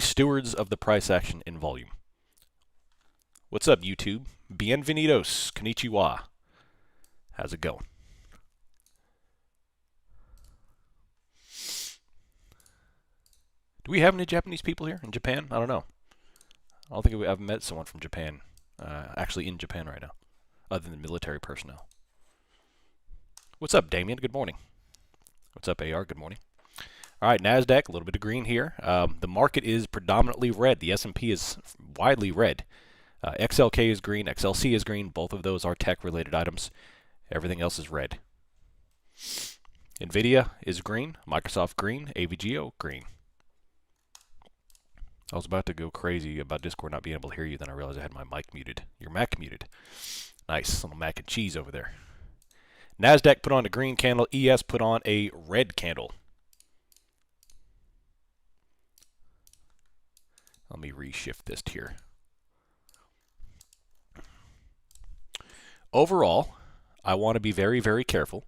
be stewards of the price action in volume. What's up, YouTube? Bienvenidos. Konnichiwa. How's it going? Do we have any Japanese people here in Japan? I don't know. I don't think I've met someone from Japan, actually in Japan right now, other than military personnel. What's up, Damien? Good morning. What's up, AR? Good morning. All right, NASDAQ, a little bit of green here. The market is predominantly red. The S&P is widely red. XLK is green. XLC is green. Both of those are tech-related items. Everything else is red. NVIDIA is green. Microsoft green. AVGO green. I was about to go crazy about Discord not being able to hear you, then I realized I had my mic muted. Your Mac muted. Nice, little mac and cheese over there. NASDAQ put on a green candle. ES put on a red candle. Let me reshift this here. Overall, I want to be very, very careful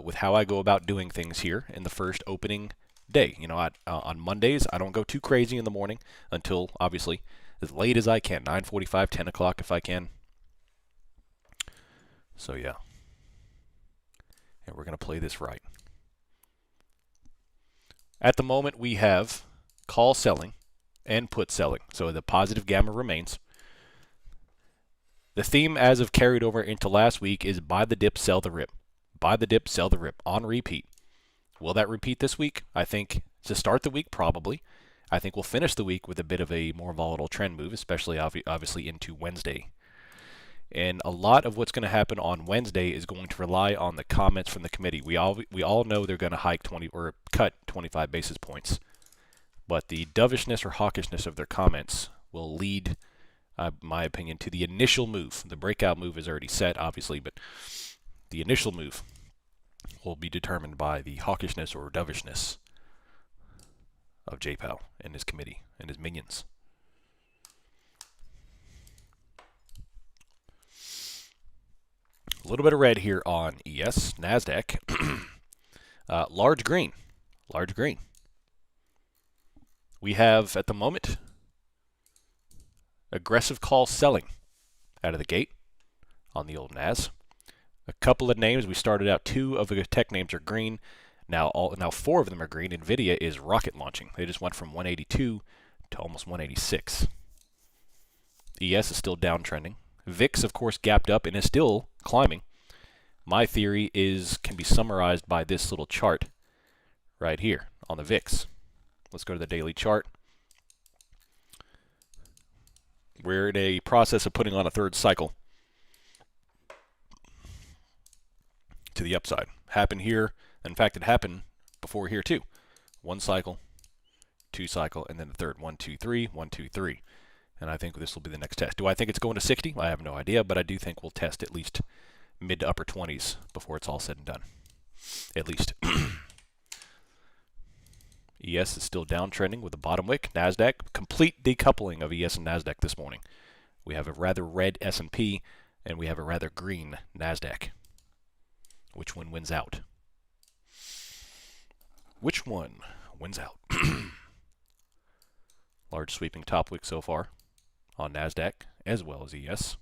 with how I go about doing things here in the first opening day. You know, on Mondays, I don't go too crazy in the morning until, obviously, as late as I can, 9:45, 10 o'clock if I can. So, yeah. And we're going to play this right. At the moment, we have call selling and put selling. So the positive gamma remains. The theme as of carried over into last week is buy the dip, sell the rip. Buy the dip, sell the rip on repeat. Will that repeat this week? I think to start the week, probably. I think we'll finish the week with a bit of a more volatile trend move, especially obviously into Wednesday. And a lot of what's going to happen on Wednesday is going to rely on the comments from the committee. We all know they're going to hike 20 or cut 25 basis points. But the dovishness or hawkishness of their comments will lead, my opinion, to the initial move. The breakout move is already set, obviously, but the initial move will be determined by the hawkishness or dovishness of J-Powell and his committee and his minions. A little bit of red here on ES, NASDAQ. Large green. Large green. We have, at the moment, aggressive call selling out of the gate on the old NAS. A couple of names. We started out 2 of the tech names are green. Now 4 of them are green. NVIDIA is rocket launching. They just went from 182 to almost 186. ES is still downtrending. VIX, of course, gapped up and is still climbing. My theory can be summarized by this little chart right here on the VIX. Let's go to the daily chart. We're in a process of putting on a third cycle to the upside. Happened here. In fact, it happened before here too. 1 cycle, 2 cycle, and then the third. 1, 2, 3, 1, 2, 3. And I think this will be the next test. Do I think it's going to 60? I have no idea, but I do think we'll test at least mid to upper 20s before it's all said and done. At least. ES is still downtrending with the bottom wick. NASDAQ, complete decoupling of ES and NASDAQ this morning. We have a rather red S&P, and we have a rather green NASDAQ. Which one wins out? Which one wins out? Large sweeping top wick so far on NASDAQ as well as ES.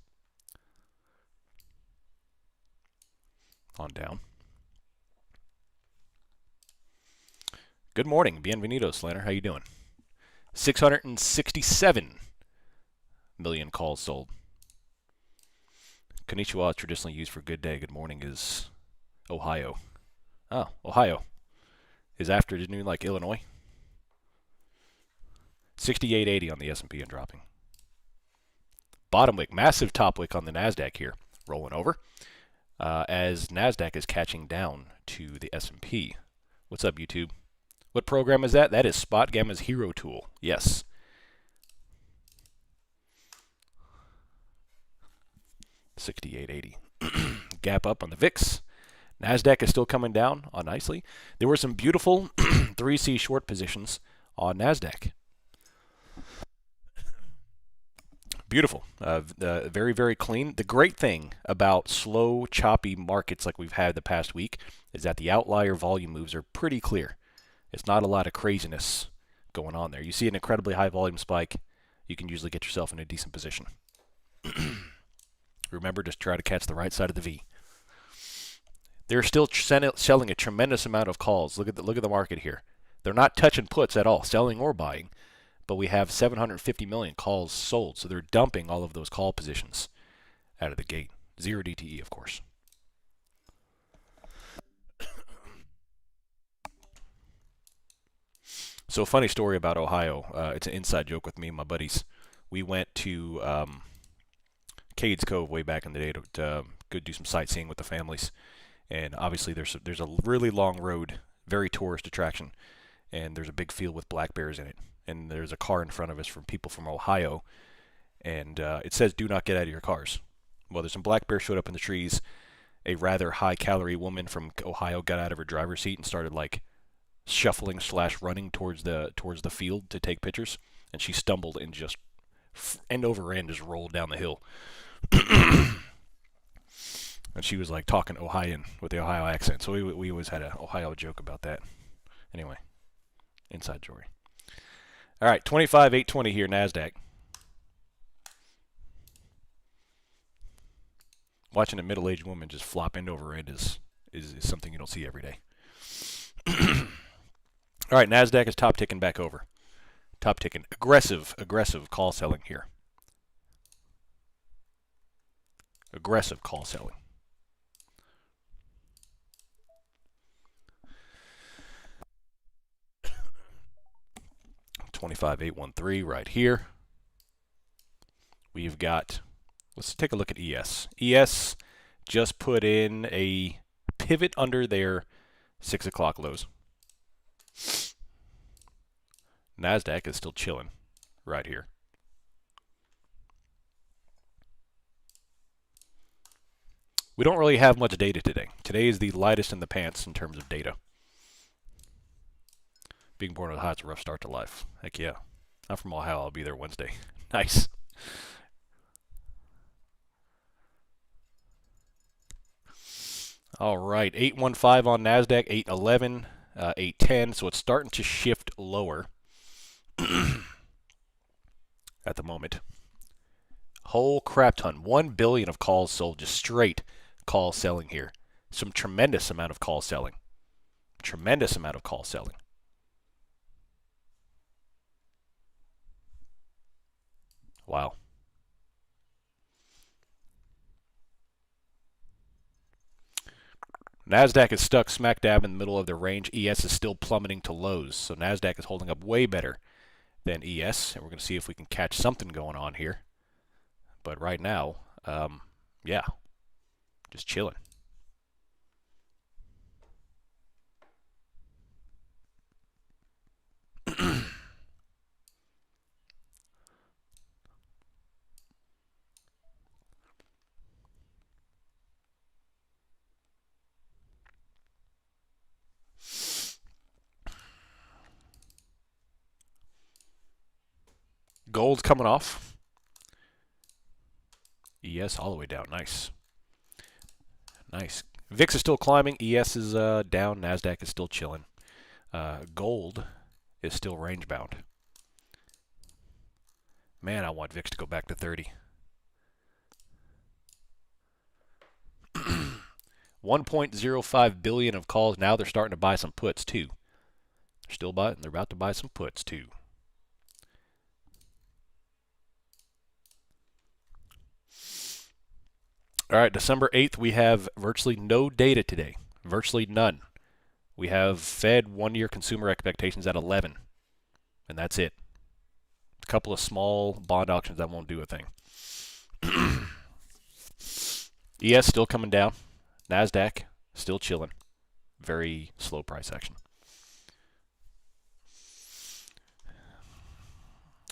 On down. Good morning. Bienvenidos, Lanner. How you doing? 667 million calls sold. Konnichiwa, traditionally used for good day. Good morning is Ohio. Oh, Ohio. Is after, didn't you like Illinois? 68.80 on the S&P and dropping. Bottom wick, massive top wick on the NASDAQ here. Rolling over. As NASDAQ is catching down to the S&P. What's up, YouTube? What program is that? That is Spot Gamma's Hero Tool. Yes. $68.80. Gap up on the VIX. NASDAQ is still coming down nicely. There were some beautiful 3C short positions on NASDAQ. Beautiful. Very, very clean. The great thing about slow, choppy markets like we've had the past week is that the outlier volume moves are pretty clear. It's not a lot of craziness going on there. You see an incredibly high volume spike, you can usually get yourself in a decent position. Remember, just try to catch the right side of the V. They're still selling a tremendous amount of calls. Look at the market here. They're not touching puts at all, selling or buying, but we have 750 million calls sold, so they're dumping all of those call positions out of the gate. Zero DTE, of course. So, a funny story about Ohio. It's an inside joke with me and my buddies. We went to Cades Cove way back in the day to go do some sightseeing with the families. And obviously there's a really long road, very tourist attraction, and there's a big field with black bears in it. And there's a car in front of us from people from Ohio, and it says, "Do not get out of your cars." Well, there's some black bears showed up in the trees. A rather high-calorie woman from Ohio got out of her driver's seat and started like shuffling / running towards the field to take pictures, and she stumbled and just end over end just rolled down the hill. And she was like talking Ohioan with the Ohio accent. So we always had an Ohio joke about that. Anyway, inside story. All right, 25,820 here, NASDAQ. Watching a middle-aged woman just flop end over end is something you don't see every day. All right, NASDAQ is top ticking back over. Top ticking. Aggressive call selling here. Aggressive call selling. 25,813 right here. We've got, let's take a look at ES. ES just put in a pivot under their 6 o'clock lows. NASDAQ is still chilling right here. We don't really have much data today. Today is the lightest in the pants in terms of data. Being born in Ohio, it's a rough start to life. Heck yeah. I'm from Ohio. I'll be there Wednesday. Nice. All right. 815 on NASDAQ, 811, 810. So it's starting to shift lower at the moment. Whole crap ton. 1 billion of calls sold. Just straight call selling here. Some tremendous amount of call selling. Tremendous amount of call selling. Wow. NASDAQ is stuck smack dab in the middle of their range. ES is still plummeting to lows. So NASDAQ is holding up way better than ES. And we're going to see if we can catch something going on here. But right now, yeah, just chilling. Gold's coming off. ES all the way down. Nice. Nice. VIX is still climbing. ES is down. NASDAQ is still chilling. Gold is still range bound. Man, I want VIX to go back to 30. 1.05 billion of calls. Now they're starting to buy some puts too. They're still buying. They're about to buy some puts too. All right, December 8th, we have virtually no data today. Virtually none. We have Fed one-year consumer expectations at 11, and that's it. A couple of small bond auctions that won't do a thing. ES still coming down. NASDAQ still chilling. Very slow price action.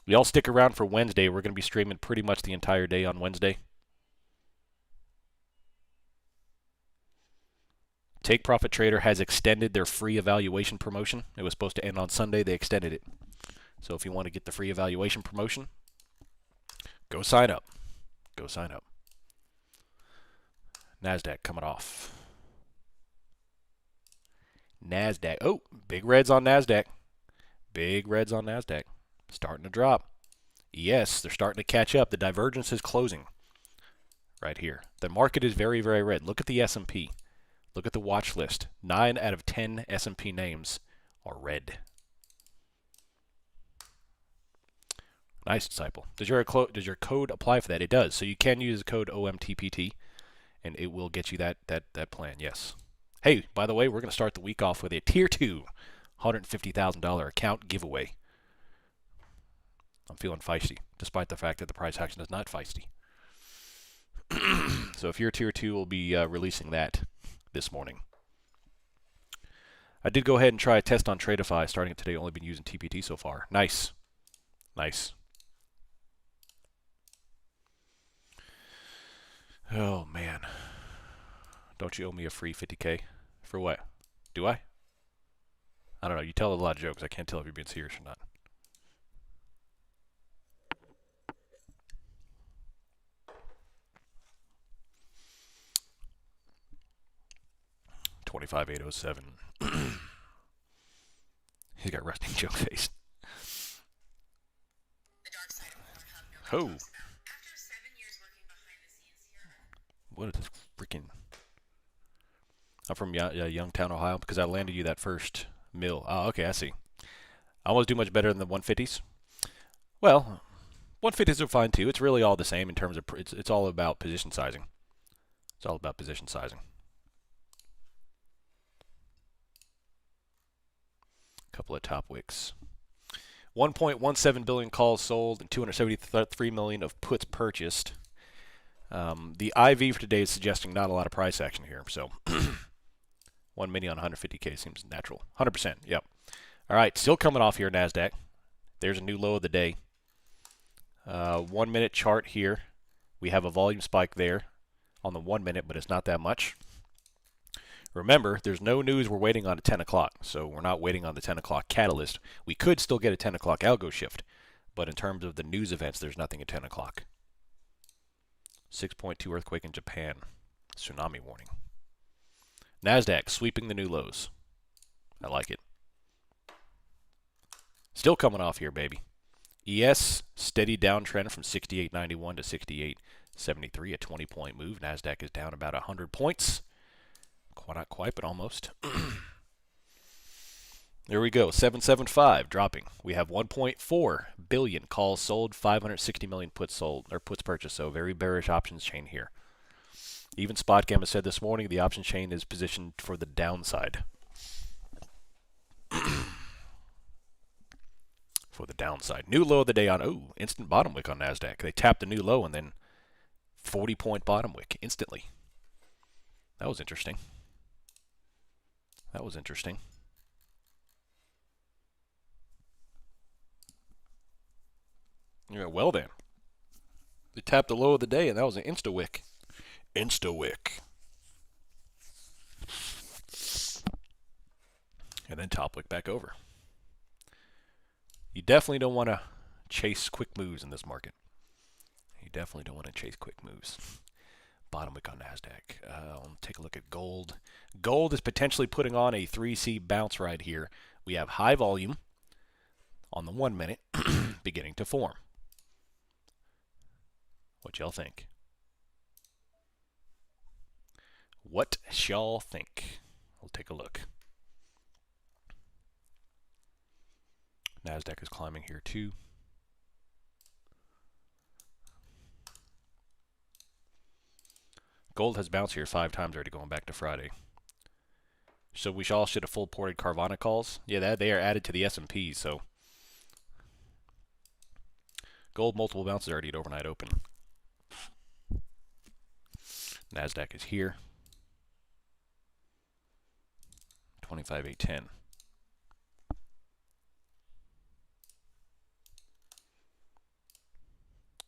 Y'all stick around for Wednesday. We're going to be streaming pretty much the entire day on Wednesday. TakeProfitTrader has extended their free evaluation promotion. It was supposed to end on Sunday. They extended it. So if you want to get the free evaluation promotion, go sign up. Go sign up. NASDAQ coming off. NASDAQ. Oh, big reds on NASDAQ. Big reds on NASDAQ. Starting to drop. Yes, they're starting to catch up. The divergence is closing right here. The market is very, very red. Look at the S&P. Look at the watch list. 9 out of 10 S&P names are red. Nice, Disciple. Does your code apply for that? It does. So you can use the code OMTPT, and it will get you that plan. Yes. Hey, by the way, we're going to start the week off with a Tier 2 $150,000 account giveaway. I'm feeling feisty, despite the fact that the price action is not feisty. So if you're Tier 2, we'll be releasing that this morning. I did go ahead and try a test on Tradeify starting today. Only been using TPT so far. Nice. Nice. Oh, man. Don't you owe me a free 50K? For what? Do I? I don't know. You tell a lot of jokes. I can't tell if you're being serious or not. $25,807. He's got resting joke face. Oh. What is this freaking... I'm from Youngtown, Ohio, because I landed you that first mill. Oh, okay, I see. I almost do much better than the 150s. Well, 150s are fine too. It's really all the same in terms of... It's all about position sizing. It's all about position sizing. Couple of top wicks. 1.17 billion calls sold and 273 million of puts purchased. The IV for today is suggesting not a lot of price action here, so 1 mini on 150K seems natural. 100%, yep. All right, still coming off here, NASDAQ. There's a new low of the day. 1 minute chart here. We have a volume spike there on the 1 minute, but it's not that much. Remember, there's no news we're waiting on at 10 o'clock, so we're not waiting on the 10 o'clock catalyst. We could still get a 10 o'clock algo shift, but in terms of the news events, there's nothing at 10 o'clock. 6.2 earthquake in Japan. Tsunami warning. NASDAQ sweeping the new lows. I like it. Still coming off here, baby. ES, steady downtrend from 68.91 to 68.73, a 20-point move. NASDAQ is down about 100 points. Not quite, but almost. There we go. 775 dropping. We have 1.4 billion calls sold, 560 million puts sold or puts purchased. So very bearish options chain here. Even Spot Gamma said this morning the options chain is positioned for the downside. For the downside. New low of the day on instant bottom wick on NASDAQ. They tapped the new low and then 40-point bottom wick instantly. That was interesting. That was interesting. Yeah, well then. They tapped the low of the day, and that was an insta-wick. Insta-wick. And then top wick back over. You definitely don't want to chase quick moves in this market. You definitely don't want to chase quick moves. Bottom wick on NASDAQ. Take a look at gold. Gold is potentially putting on a 3C bounce right here. We have high volume on the 1 minute beginning to form. What y'all think? What y'all think? We'll take a look. NASDAQ is climbing here too. Gold has bounced here 5 times already going back to Friday. So we all should have full ported Carvana calls. Yeah, they are added to the S&P, so gold multiple bounces already at overnight open. NASDAQ is here. 25,810.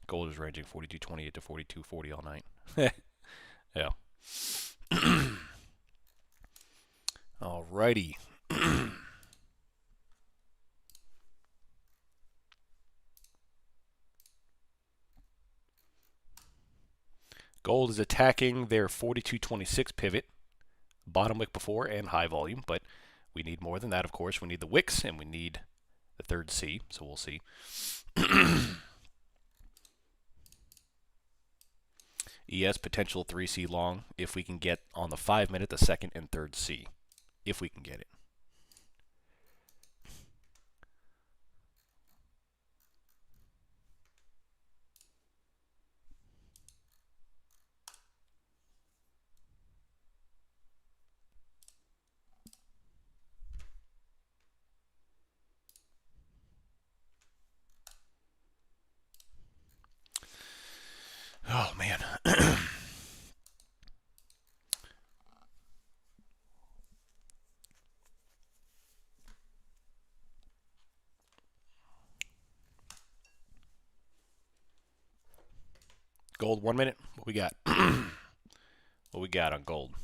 Gold is ranging 42.28 to 42.40 all night. Yeah. Alrighty. Gold is attacking their 42.26 pivot, bottom wick before and high volume, but we need more than that, of course. We need the wicks and we need the third C, so we'll see. ES potential 3C long if we can get on the 5 minute the second and third C, if we can get it. Oh man. Gold 1 minute. What we got? What we got on gold?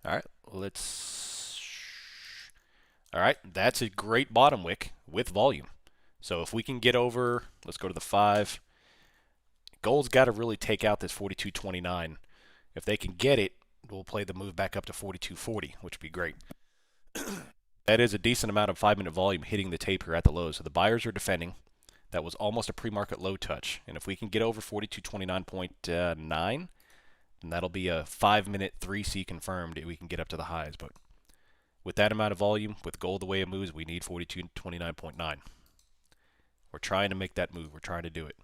All right, let's. All right, that's a great bottom wick with volume. So if we can get over, let's go to the 5. Gold's got to really take out this 42.29. If they can get it, we'll play the move back up to 42.40, which would be great. That is a decent amount of 5 minute volume hitting the tape here at the low. So the buyers are defending. That was almost a pre-market low touch. And if we can get over 42.29.9, then that'll be a 5 minute 3C confirmed. We can get up to the highs. But with that amount of volume, with gold the way it moves, we need 42.29.9. We're trying to make that move. We're trying to do it.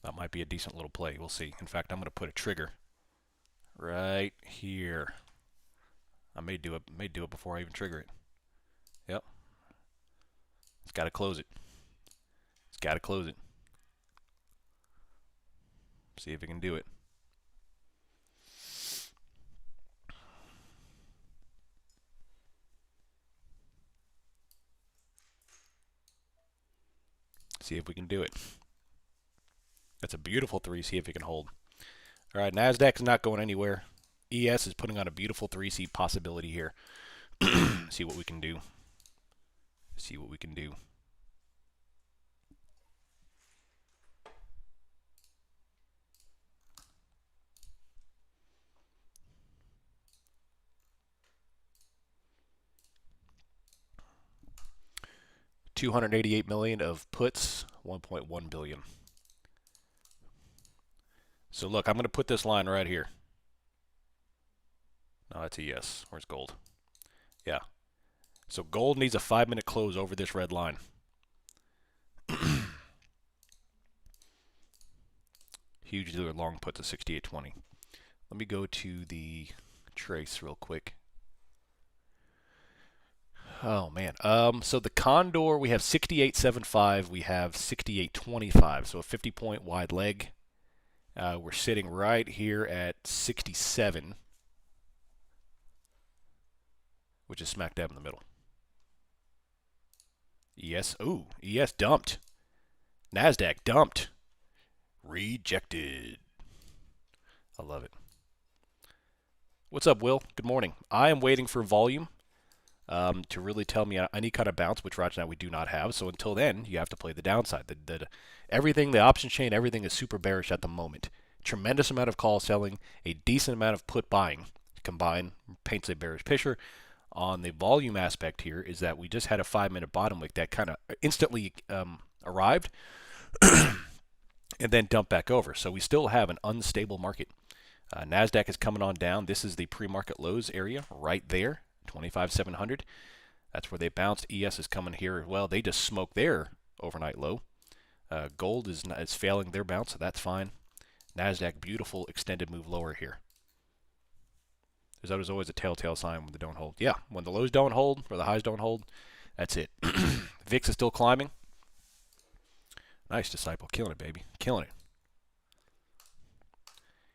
That might be a decent little play. We'll see. In fact, I'm going to put a trigger right here. I may do it before I even trigger it. Yep. It's got to close it. It's got to close it. See if it can do it. See if we can do it. That's a beautiful 3. See if it can hold. All right, NASDAQ's not going anywhere. ES is putting on a beautiful 3C possibility here. See what we can do. See what we can do. $288 million of puts, 1.1 billion. So look, I'm going to put this line right here. No, that's a yes. Where's gold? Yeah. So gold needs a 5 minute close over this red line. Huge dealer long puts a 68.20. Let me go to the trace real quick. Oh man. So the condor, we have 68.75, we have 68.25, so a 50-point wide leg. We're sitting right here at 67, which is smack dab in the middle. ES, ooh, ES dumped. NASDAQ dumped. Rejected. I love it. What's up, Will? Good morning. I am waiting for volume to really tell me any kind of bounce, which right now we do not have. So until then, you have to play the downside. Everything, the option chain, everything is super bearish at the moment. Tremendous amount of call selling, a decent amount of put buying combined paints a bearish picture. On the volume aspect here is that we just had a 5 minute bottom wick that kind of instantly arrived and then dumped back over. So we still have an unstable market. NASDAQ is coming on down. This is the pre-market lows area right there, 25,700. That's where they bounced. ES is coming here as well. They just smoked their overnight low. Gold is failing their bounce, so that's fine. NASDAQ, beautiful extended move lower here. There's always a telltale sign when they don't hold. Yeah, when the lows don't hold or the highs don't hold, that's it. VIX is still climbing. Nice, Disciple. Killing it, baby. Killing it.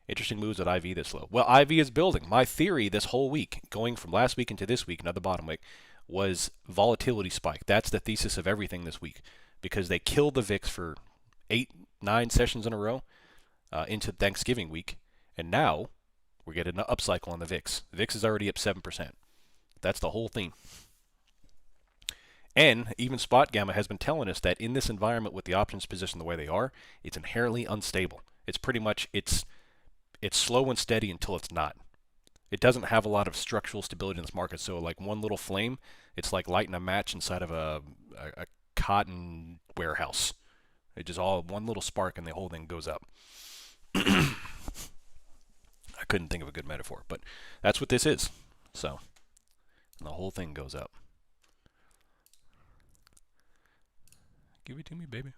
Interesting moves at IV this low. Well, IV is building. My theory this whole week, going from last week into this week, another bottom week, was volatility spike. That's the thesis of everything this week, because they killed the VIX for 8, 9 sessions in a row into Thanksgiving week, and now we're getting an upcycle on the VIX. The VIX is already up 7%. That's the whole theme. And even Spot Gamma has been telling us that in this environment with the options positioned the way they are, it's inherently unstable. It's pretty much, it's slow and steady until it's not. It doesn't have a lot of structural stability in this market. So like one little flame, it's like lighting a match inside of a cotton warehouse. It just all one little spark and the whole thing goes up. I couldn't think of a good metaphor, but that's what this is. So the whole thing goes up. Give it to me, baby.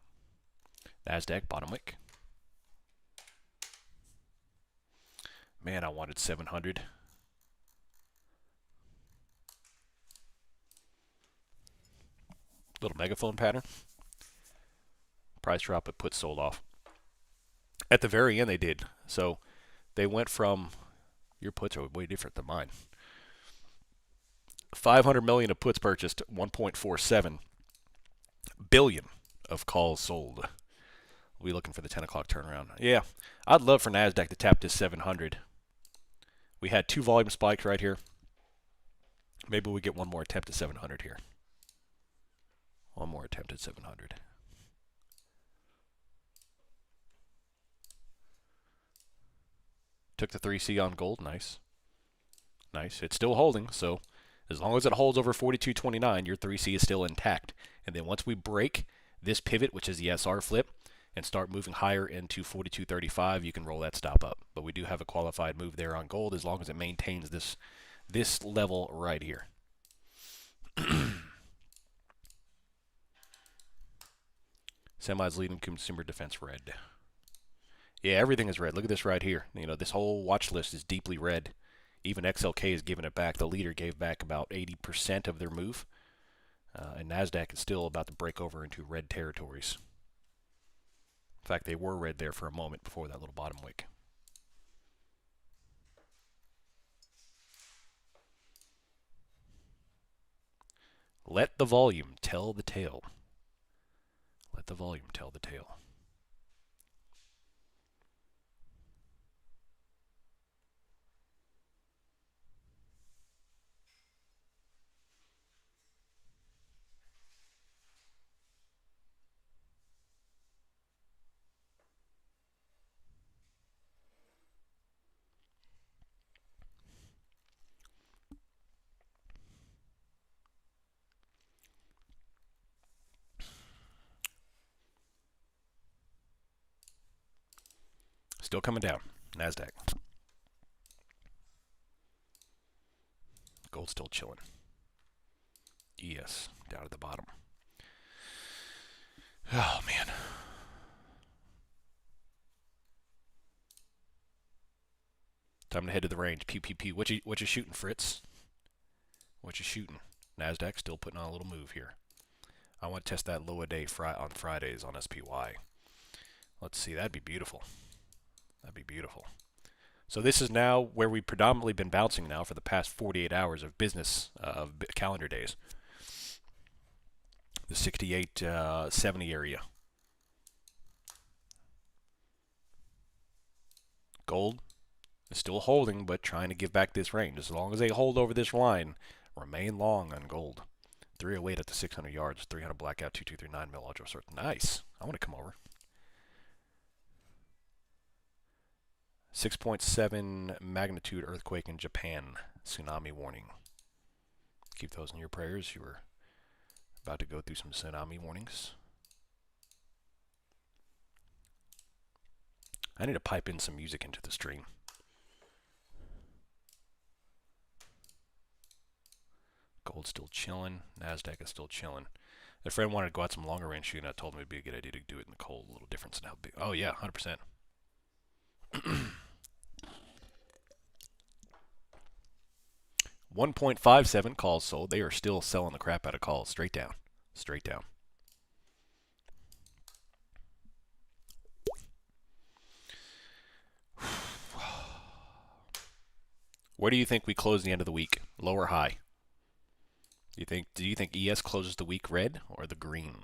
NASDAQ bottom wick. Man, I wanted 700. Little megaphone pattern. Price drop, but put sold off. At the very end, they did. So they went from, your puts are way different than mine. 500 million of puts purchased, 1.47 billion of calls sold. We'll be looking for the 10 o'clock turnaround. Yeah, I'd love for NASDAQ to tap this 700. We had 2 volume spikes right here. Maybe we get one more attempt at 700 here. One more attempt at 700. Took the 3C on gold. Nice. Nice. It's still holding, so as long as it holds over 42.29, your 3C is still intact. And then once we break this pivot, which is the SR flip, and start moving higher into 42.35, you can roll that stop up. But we do have a qualified move there on gold as long as it maintains this level right here. Semis leading consumer defense red. Yeah, everything is red. Look at this right here. You know, this whole watch list is deeply red. Even XLK is giving it back. The leader gave back about 80% of their move. And NASDAQ is still about to break over into red territories. In fact, they were red there for a moment before that little bottom wick. Let the volume tell the tale. Let the volume tell the tale. Still coming down. NASDAQ. Gold still chilling. ES down at the bottom. Oh, man. Time to head to the range. PPP. What you shooting, Fritz? What you shooting? NASDAQ still putting on a little move here. I want to test that low a day on Fridays on SPY. Let's see. That'd be beautiful. That'd be beautiful. So this is now where we've predominantly been bouncing now for the past 48 hours of business, of calendar days. The 68.70 area. Gold is still holding, but trying to give back this range. As long as they hold over this line, remain long on gold. 308 at the 600 yards, 300 blackout, 2239 mil ultra short. Nice. I want to come over. 6.7 magnitude earthquake in Japan. Tsunami warning. Keep those in your prayers. You were about to go through some tsunami warnings. I need to pipe in some music into the stream. Gold's still chilling. NASDAQ is still chilling. A friend wanted to go out some longer range shooting. I told him it'd be a good idea to do it in the cold. A little difference in how big. Oh, yeah, 100%. 1.57 calls sold. They are still selling the crap out of calls. Straight down. Straight down. Where do you think we close the end of the week? Low or high? Do you think ES closes the week red or the green?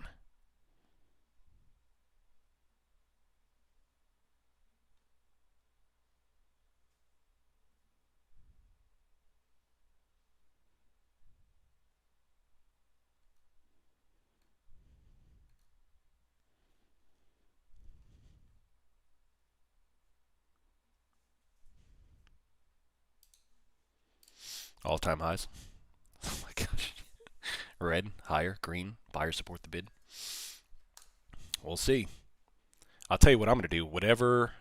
All-time highs. Oh my gosh. Red, higher, green, buyers support the bid. We'll see. I'll tell you what I'm going to do. Whatever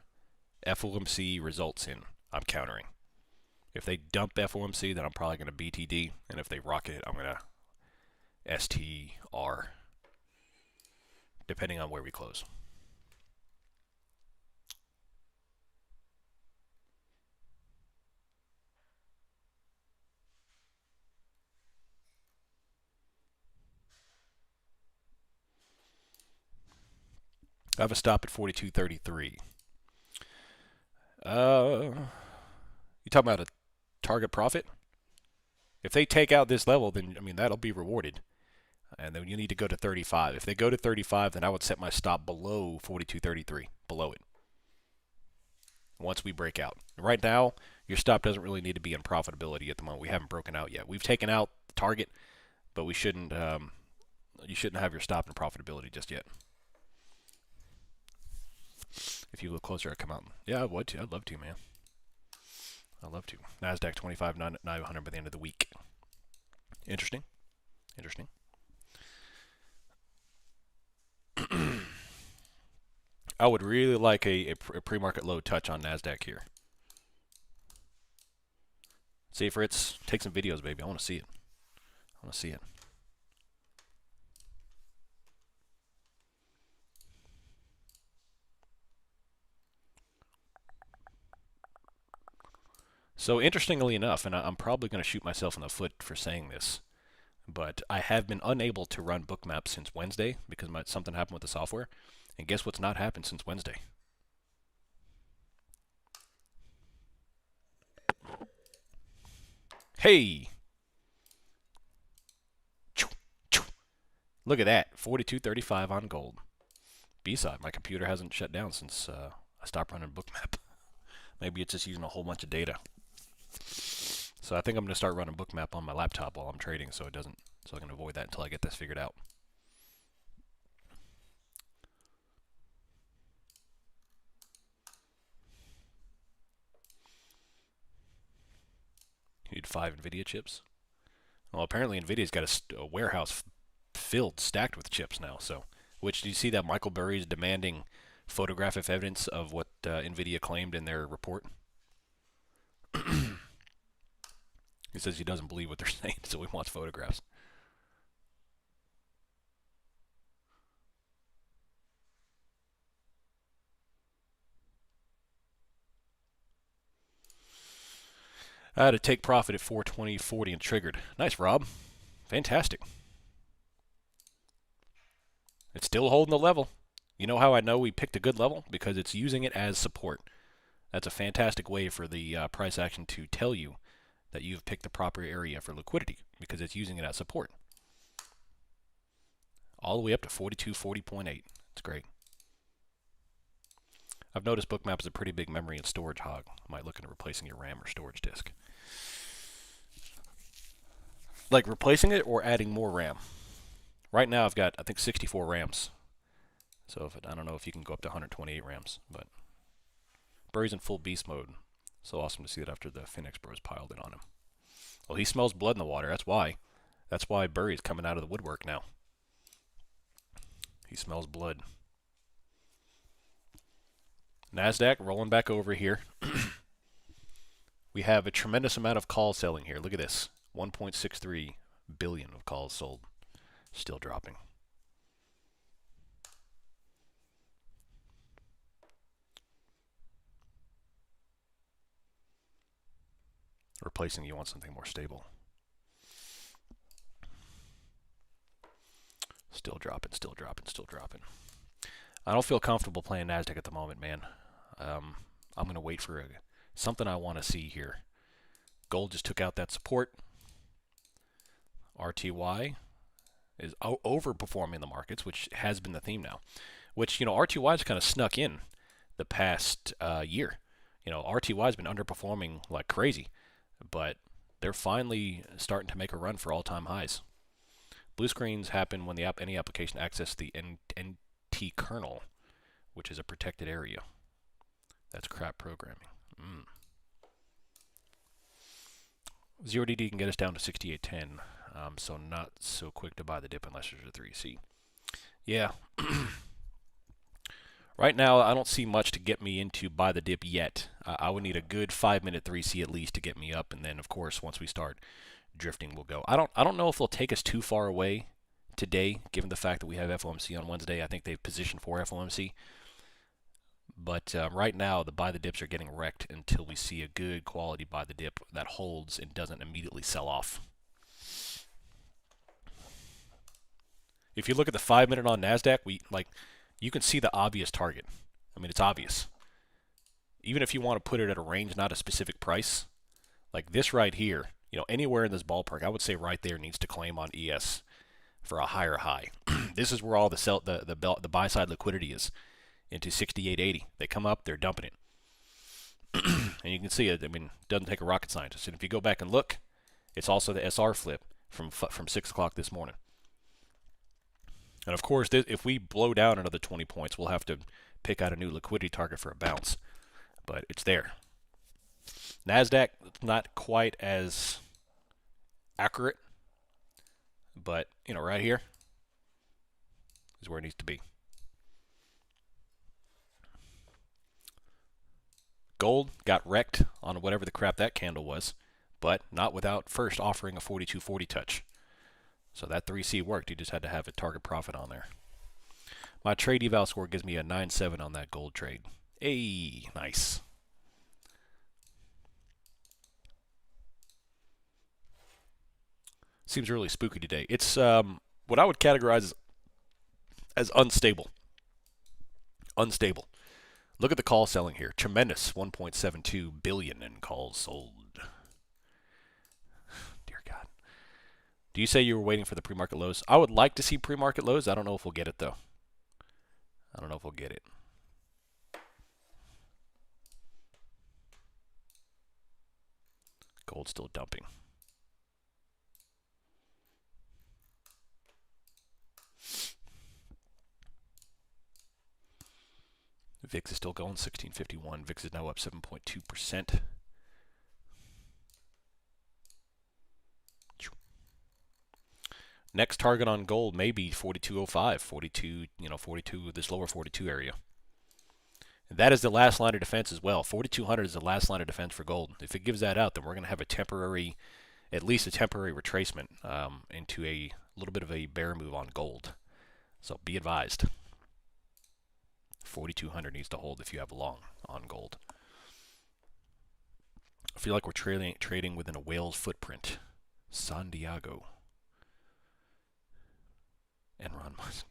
FOMC results in, I'm countering. If they dump FOMC, then I'm probably going to BTD. And if they rocket it, I'm going to STR, depending on where we close. I have a stop at 42.33. You talking about a target profit? If they take out this level, then, I mean, that'll be rewarded. And then you need to go to 35. If they go to 35, then I would set my stop below 42.33, below it, once we break out. Right now, your stop doesn't really need to be in profitability at the moment. We haven't broken out yet. We've taken out the target, but we shouldn't. You shouldn't have your stop in profitability just yet. If you look closer at come out, yeah, I would too. I'd love to, man. I'd love to. Nasdaq 25,900 by the end of the week. Interesting. Interesting. I would really like a pre-market low touch on Nasdaq here. See, Fritz, take some videos, baby. I want to see it. I want to see it. So interestingly enough, and I'm probably going to shoot myself in the foot for saying this, but I have been unable to run Bookmap since Wednesday because something happened with the software. And guess what's not happened since Wednesday? Hey! Look at that, 42.35 on gold. B-side, my computer hasn't shut down since I stopped running Bookmap. Maybe it's just using a whole bunch of data. So I think I'm going to start running Bookmap on my laptop while I'm trading, so I can avoid that until I get this figured out. You need 5 NVIDIA chips. Well, apparently NVIDIA's got a warehouse stacked with chips now. So, which do you see that Michael Burry is demanding photographic evidence of what NVIDIA claimed in their report? He says he doesn't believe what they're saying, so he wants photographs. I had a take profit at 420.40 and triggered. Nice, Rob. Fantastic. It's still holding the level. You know how I know we picked a good level? Because it's using it as support. That's a fantastic way for the price action to tell you that you've picked the proper area for liquidity, because it's using it as support. All the way up to 42.40.8. It's great. I've noticed Bookmap is a pretty big memory and storage hog. I might look into replacing your RAM or storage disk. Like replacing it or adding more RAM? Right now I've got, I think, 64 RAMs. So I don't know if you can go up to 128 RAMs, but Burry's in full beast mode. So awesome to see that after the Phoenix Bros piled in on him. Well, he smells blood in the water. That's why. That's why Burry's coming out of the woodwork now. He smells blood. Nasdaq rolling back over here. We have a tremendous amount of calls selling here. Look at this. 1.63 billion of calls sold. Still dropping. Replacing, you want something more stable. Still dropping, still dropping, still dropping. I don't feel comfortable playing Nasdaq at the moment, man. I'm going to wait for something I want to see here. Gold just took out that support. RTY is overperforming the markets, which has been the theme now. Which, you know, RTY's kind of snuck in the past year. You know, RTY's been underperforming like crazy, but they're finally starting to make a run for all-time highs. Blue screens happen when any application accesses the NT kernel, which is a protected area. That's crap programming. 0 DD can get us down to 68.10, so not so quick to buy the dip unless there's a 3C. Yeah. Right now, I don't see much to get me into buy the dip yet. I would need a good 5-minute 3C at least to get me up, and then of course once we start drifting, we'll go. I don't know if they'll take us too far away today, given the fact that we have FOMC on Wednesday. I think they've positioned for FOMC. But right now, the buy the dips are getting wrecked until we see a good quality buy the dip that holds and doesn't immediately sell off. If you look at the 5-minute on NASDAQ, you can see the obvious target. I mean, it's obvious. Even if you want to put it at a range, not a specific price, like this right here, anywhere in this ballpark, I would say right there needs to claim on ES for a higher high. This is where all the buy side liquidity is, into 68.80. They come up, they're dumping it. And you can see it. I mean, it doesn't take a rocket scientist. And if you go back and look, it's also the SR flip from 6 o'clock this morning. And of course, if we blow down another 20 points, we'll have to pick out a new liquidity target for a bounce. But it's there. NASDAQ, not quite as accurate, but right here is where it needs to be. Gold got wrecked on whatever the crap that candle was, but not without first offering a 42.40 touch. So that 3C worked. You just had to have a target profit on there. My trade eval score gives me a 9.7 on that gold trade. Hey, nice. Seems really spooky today. It's what I would categorize as unstable. Unstable. Look at the call selling here. Tremendous. 1.72 billion in calls sold. Dear God. Do you say you were waiting for the pre-market lows? I would like to see pre-market lows. I don't know if we'll get it, though. I don't know if we'll get it. Gold's still dumping. VIX is still going, 1651. VIX is now up 7.2%. Next target on gold may be 42.05, 42, 42, this lower 42 area. And that is the last line of defense as well. 4,200 is the last line of defense for gold. If it gives that out, then we're going to have a temporary, at least a temporary retracement into a little bit of a bear move on gold. So be advised. 4,200 needs to hold if you have long on gold. I feel like we're trading within a whale's footprint. San Diego. Enron Musk.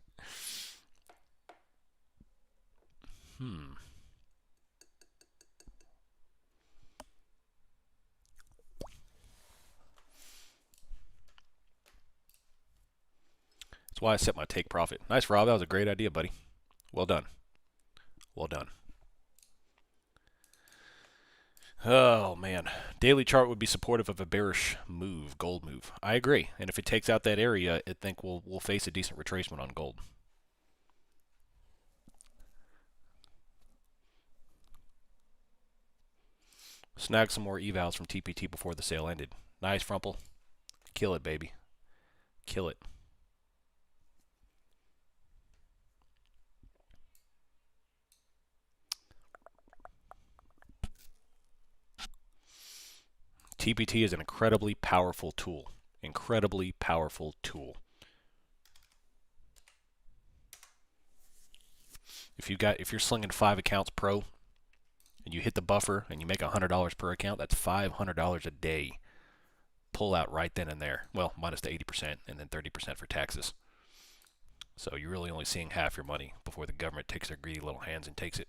That's why I set my take profit. Nice, Rob. That was a great idea, buddy. Well done. Well done. Oh, man. Daily chart would be supportive of a bearish move, gold move. I agree. And if it takes out that area, I think we'll face a decent retracement on gold. Snag some more evals from TPT before the sale ended. Nice, Frumple. Kill it, baby. Kill it. TPT is an incredibly powerful tool. Incredibly powerful tool. If you're slinging 5 accounts pro, and you hit the buffer and you make $100 per account, that's $500 a day. Pull out right then and there. Well, minus the 80% and then 30% for taxes. So you're really only seeing half your money before the government takes their greedy little hands and takes it.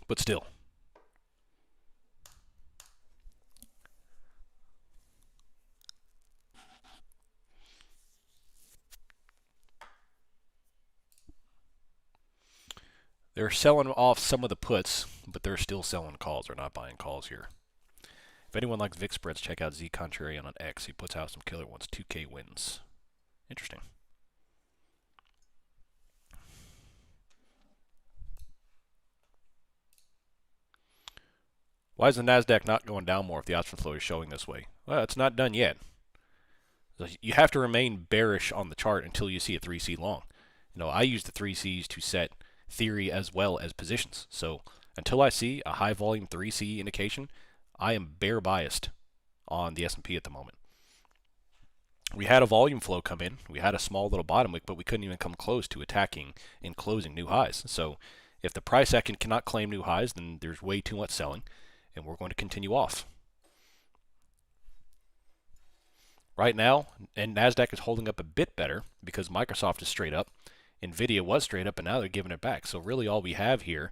But still. They're selling off some of the puts, but they're still selling calls. They're not buying calls here. If anyone likes VIX spreads, check out Z Contrarian on X. He puts out some killer ones. 2K wins. Interesting. Why is the NASDAQ not going down more if the option flow is showing this way? Well, it's not done yet. You have to remain bearish on the chart until you see a 3C long. I use the 3Cs to set theory as well as positions. So until I see a high volume 3C indication, I am bear biased on the S&P at the moment. We had a volume flow come in. We had a small little bottom wick, but we couldn't even come close to attacking and closing new highs. So if the price action cannot claim new highs, then there's way too much selling, and we're going to continue off. Right now, and NASDAQ is holding up a bit better because Microsoft is straight up. NVIDIA was straight up, and now they're giving it back. So really all we have here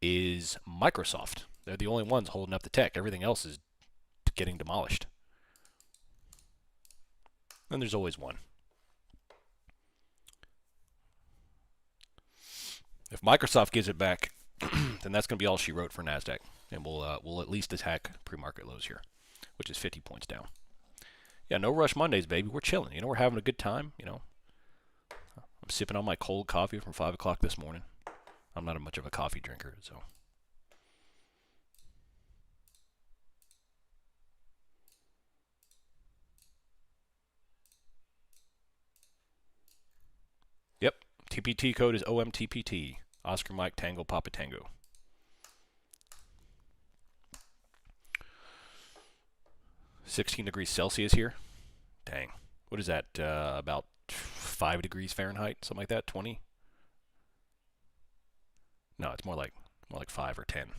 is Microsoft. They're the only ones holding up the tech. Everything else is getting demolished. And there's always one. If Microsoft gives it back, then that's going to be all she wrote for NASDAQ. And we'll at least attack pre-market lows here, which is 50 points down. Yeah, no rush Mondays, baby. We're chilling. We're having a good time. I'm sipping on my cold coffee from 5 o'clock this morning. I'm not much of a coffee drinker, so. Yep, TPT code is OMTPT. Oscar Mike Tango Papa Tango. -16 degrees Celsius here. Dang. What is that? About 5 degrees Fahrenheit, something like that. 20. No, it's more like 5 or 10.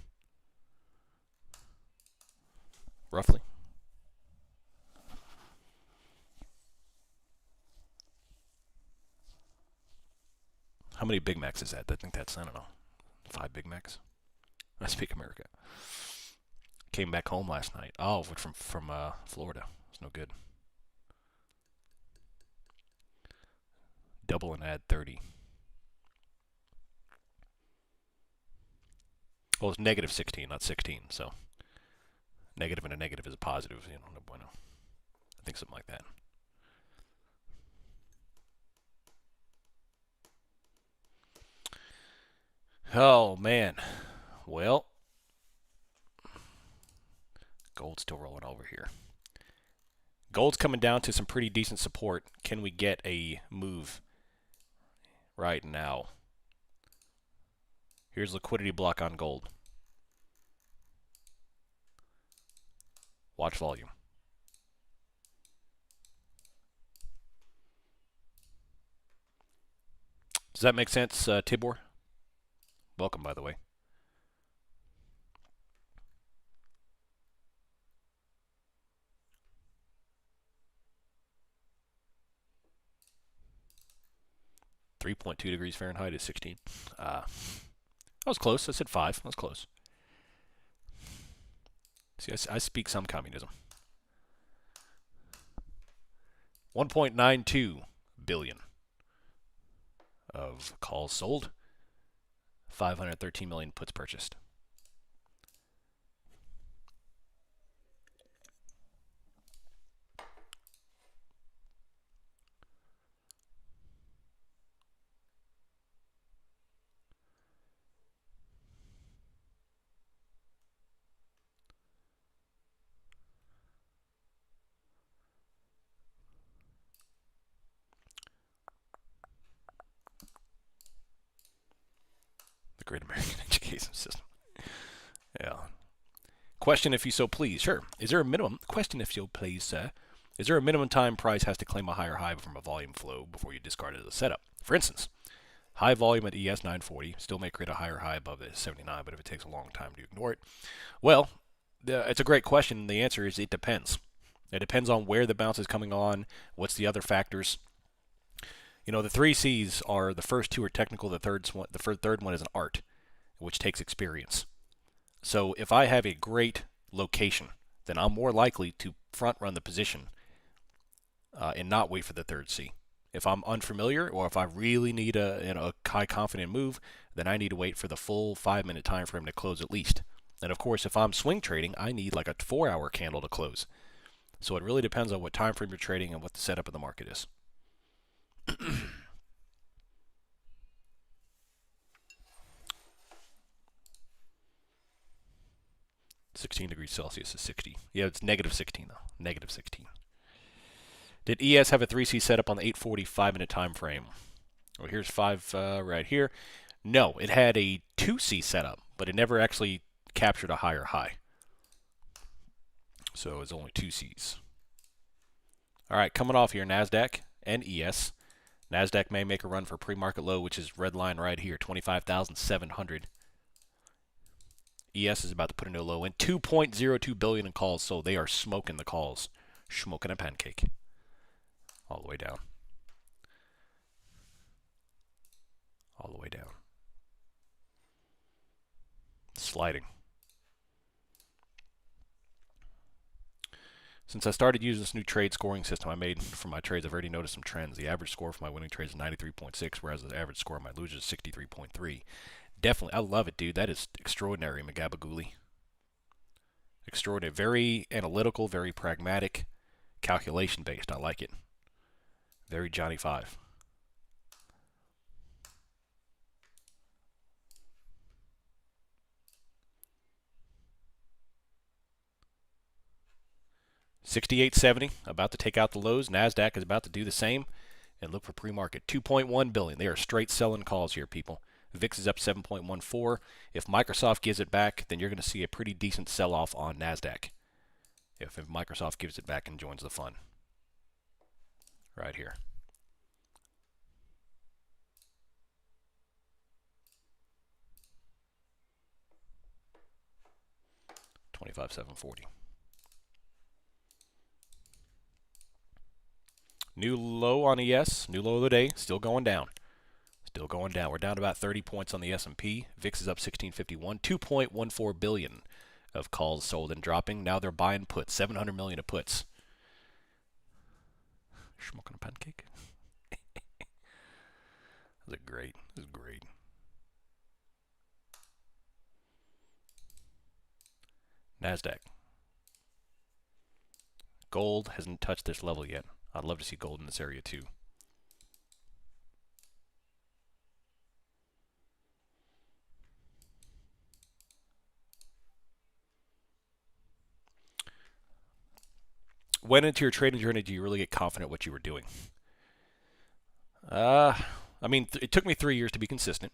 Roughly. How many Big Macs is that? I think that's, I don't know, 5 Big Macs. I speak America. Came back home last night. Oh, from Florida. It's no good. Double and add 30. Well, it's -16, not 16. So negative and a negative is a positive. No bueno. I think something like that. Oh, man. Well, gold's still rolling over here. Gold's coming down to some pretty decent support. Can we get a move right now? Here's liquidity block on gold. Watch volume. Does that make sense, Tibor? Welcome, by the way. .2 degrees Fahrenheit is 16. I was close. I said 5. I was close. See, I speak some communism. 1.92 billion of calls sold. 513 million puts purchased. Great American education system. Yeah. Question if you so please. Sure. Is there a minimum? Question if you please, sir. Is there a minimum time price has to claim a higher high from a volume flow before you discard it as a setup? For instance, high volume at ES 940 still may create a higher high above the 79, but if it takes a long time to ignore it. Well, it's a great question. The answer is it depends. It depends on where the bounce is coming on, what's the other factors. The 3Cs are, the first two are technical, the third one is an art, which takes experience. So if I have a great location, then I'm more likely to front run the position and not wait for the third C. If I'm unfamiliar or if I really need a high confident move, then I need to wait for the full 5-minute time frame to close at least. And of course, if I'm swing trading, I need like a 4-hour candle to close. So it really depends on what time frame you're trading and what the setup of the market is. 16 degrees Celsius is 60. Yeah, it's negative 16 though. Negative 16. Did ES have a 3C setup on the 8:45-minute time frame? Well, here's 5 right here. No, it had a 2C setup, but it never actually captured a higher high. So it's only 2Cs. All right, coming off here, NASDAQ and ES. NASDAQ may make a run for pre-market low, which is red line right here, 25,700. ES is about to put a new low in. 2.02 billion in calls, so they are smoking the calls. Smoking a pancake. All the way down. All the way down. Sliding. Since I started using this new trade scoring system I made for my trades, I've already noticed some trends. The average score for my winning trades is 93.6, whereas the average score of my losers is 63.3. Definitely, I love it, dude. That is extraordinary, Magabagouli. Extraordinary. Very analytical, very pragmatic, calculation-based. I like it. Very Johnny 5. $68.70, about to take out the lows. NASDAQ is about to do the same. And look for pre-market. 2.1 billion. They are straight selling calls here, people. VIX is up 7.14. If Microsoft gives it back, then you're going to see a pretty decent sell-off on NASDAQ. If Microsoft gives it back and joins the fun. Right here. $25,740. New low on ES, new low of the day, still going down. Still going down. We're down about 30 points on the S&P. VIX is up 1651. 2.14 billion of calls sold and dropping. Now they're buying puts. 700 million of puts. Smoking a pancake. This is great. This is great. NASDAQ. Gold hasn't touched this level yet. I'd love to see gold in this area too. When into your trading journey, do you really get confident what you were doing? I mean, it took me 3 years to be consistent.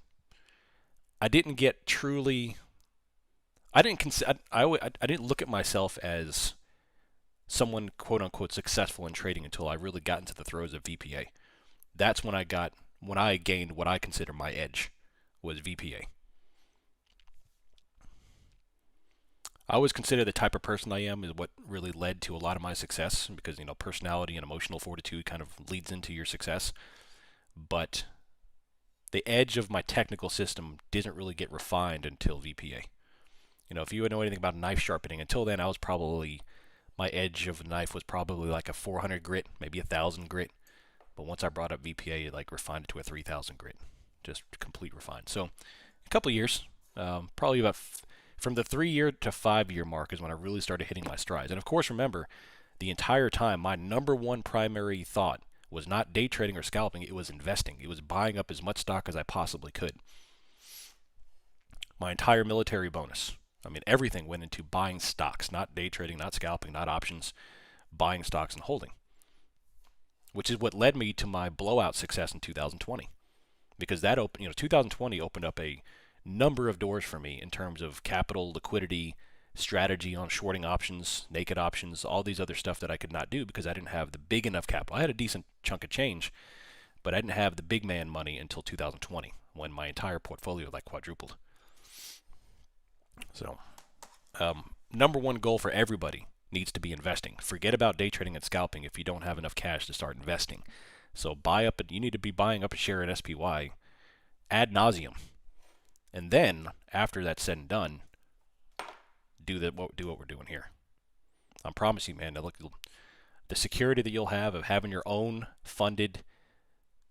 I didn't get truly. I didn't look at myself as someone quote unquote successful in trading until I really got into the throes of VPA. That's when I gained what I consider my edge, was VPA. I always consider the type of person I am is what really led to a lot of my success, because, you know, personality and emotional fortitude kind of leads into your success. But the edge of my technical system didn't really get refined until VPA. You know, if you know anything about knife sharpening, until then my edge of a knife was probably like a 400 grit, maybe 1,000 grit. But once I brought up VPA, it like refined it to a 3,000 grit. Just complete refined. So a couple of years, probably about from the 3-year to 5-year mark is when I really started hitting my strides. And of course, remember, the entire time, my number one primary thought was not day trading or scalping. It was investing. It was buying up as much stock as I possibly could. My entire military bonus. I mean, everything went into buying stocks, not day trading, not scalping, not options, buying stocks and holding, which is what led me to my blowout success in 2020, because that 2020 opened up a number of doors for me in terms of capital, liquidity, strategy on shorting options, naked options, all these other stuff that I could not do because I didn't have the big enough capital. I had a decent chunk of change, but I didn't have the big man money until 2020, when my entire portfolio like quadrupled. So, number one goal for everybody needs to be investing. Forget about day trading and scalping if you don't have enough cash to start investing. So you need to be buying up a share in SPY ad nauseum. And then, after that's said and done, do what we're doing here. I promise you, man, look, the security that you'll have of having your own funded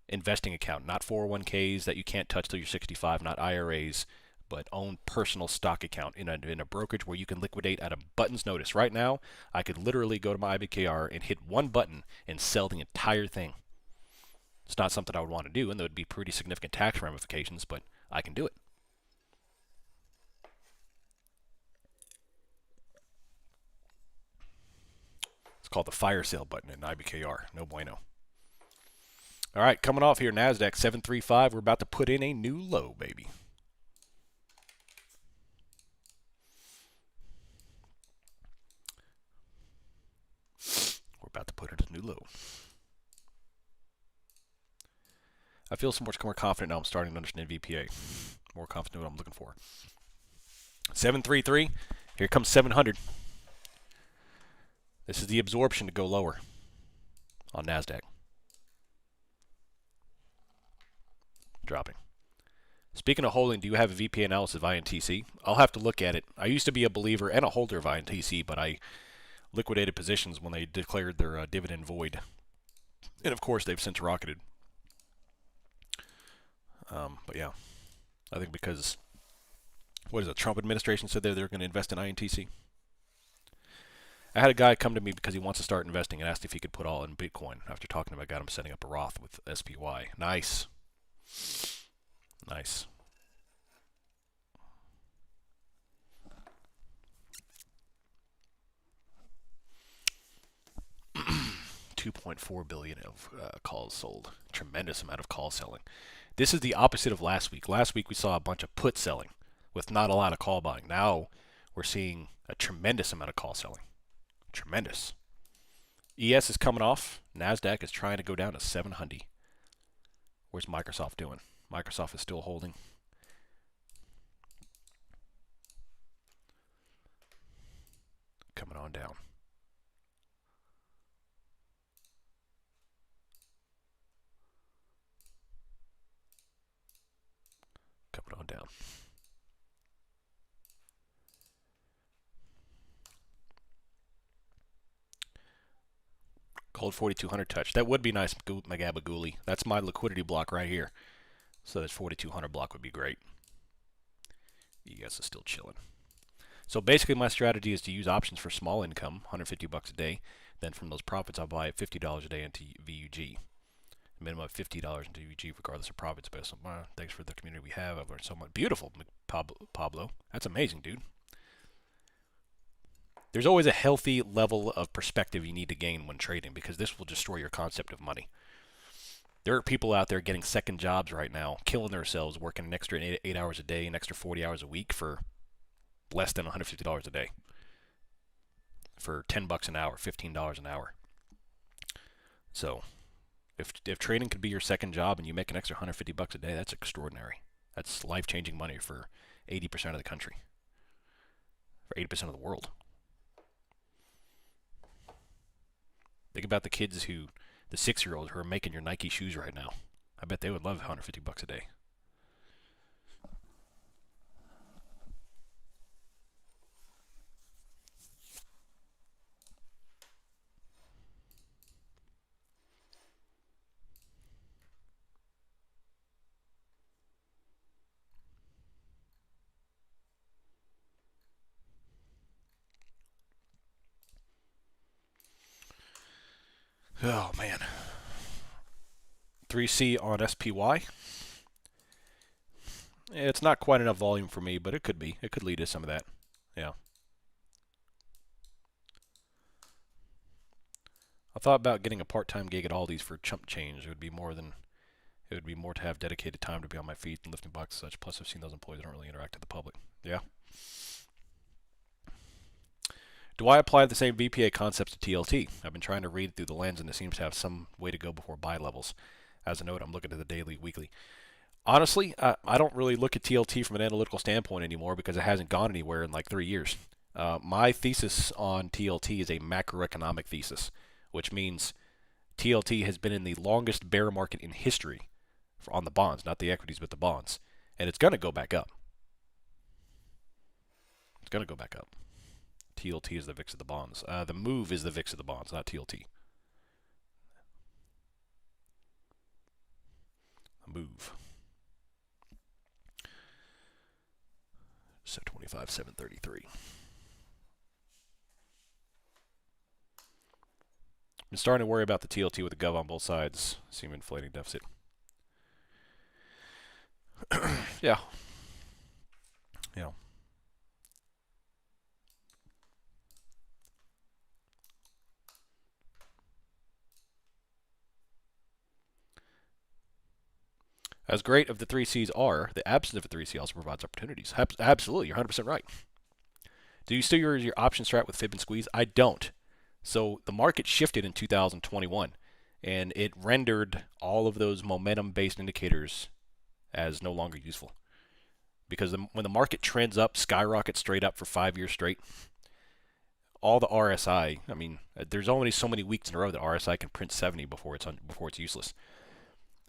investing account, not 401ks that you can't touch till you're 65, not IRAs, but own personal stock account in a brokerage where you can liquidate at a button's notice. Right now, I could literally go to my IBKR and hit one button and sell the entire thing. It's not something I would want to do, and there would be pretty significant tax ramifications, but I can do it. called the fire sale button in IBKR. No bueno. All right, coming off here, NASDAQ 735. We're about to put in a new low, baby. We're about to put in a new low. I feel so much more confident now. I'm starting to understand VPA. More confident in what I'm looking for. 733. Here comes 700. This is the absorption to go lower on NASDAQ. Dropping. Speaking of holding, do you have a VPA analysis of INTC? I'll have to look at it. I used to be a believer and a holder of INTC, but I liquidated positions when they declared their dividend void. And of course, they've since rocketed. But yeah, I think because, what is it, Trump administration said they're going to invest in INTC. I had a guy come to me because he wants to start investing and asked if he could put all in Bitcoin. After talking to him, I got him setting up a Roth with SPY. Nice. Nice. $2.4 billion of calls sold. Tremendous amount of call selling. This is the opposite of last week. Last week we saw a bunch of put selling with not a lot of call buying. Now we're seeing a tremendous amount of call selling. Tremendous. ES is coming off. NASDAQ is trying to go down to 700. Where's Microsoft doing? Microsoft is still holding. Coming on down. Coming on down. Gold 4200 touch. That would be nice, Magabagouli. That's my liquidity block right here. So that 4200 block would be great. ES is still chilling. So basically my strategy is to use options for small income, 150 bucks a day. Then from those profits I'll buy $50 a day into VUG. Minimum of $50 into VUG regardless of profits. But thanks for the community we have. I've learned so much. Beautiful, Pablo. That's amazing, dude. There's always a healthy level of perspective you need to gain when trading because this will destroy your concept of money. There are people out there getting second jobs right now, killing themselves, working an extra 8 hours a day, an extra 40 hours a week for less than $150 a day. For $10 an hour, $15 an hour. So, if trading could be your second job and you make an extra $150 a day, that's extraordinary. That's life-changing money for 80% of the country. For 80% of the world. Think about the kids the 6-year-olds who are making your Nike shoes right now. I bet they would love $150 a day. Oh, man. 3C on SPY. It's not quite enough volume for me, but it could be. It could lead to some of that. Yeah. I thought about getting a part-time gig at Aldi's for chump change. It would be more to have dedicated time to be on my feet and lifting boxes and such. Plus, I've seen those employees don't really interact with the public. Yeah. Do I apply the same VPA concepts to TLT? I've been trying to read through the lens, and it seems to have some way to go before buy levels. As a note, I'm looking at the daily, weekly. Honestly, I don't really look at TLT from an analytical standpoint anymore because it hasn't gone anywhere in like 3 years. My thesis on TLT is a macroeconomic thesis, which means TLT has been in the longest bear market in history on the bonds, not the equities, but the bonds. And it's going to go back up. It's going to go back up. TLT is the VIX of the bonds. The move is the VIX of the bonds, not TLT. The move. So 25, 733. I'm starting to worry about the TLT with the gov on both sides. Seem inflating deficit. Yeah. Yeah. As great of the 3Cs are, the absence of a 3C also provides opportunities. Absolutely, you're 100% right. Do you still use your option strat with fib and squeeze? I don't. So the market shifted in 2021, and it rendered all of those momentum-based indicators as no longer useful. Because when the market trends up, skyrockets straight up for 5 years straight, all the RSI, I mean, there's only so many weeks in a row that RSI can print 70 before it's useless.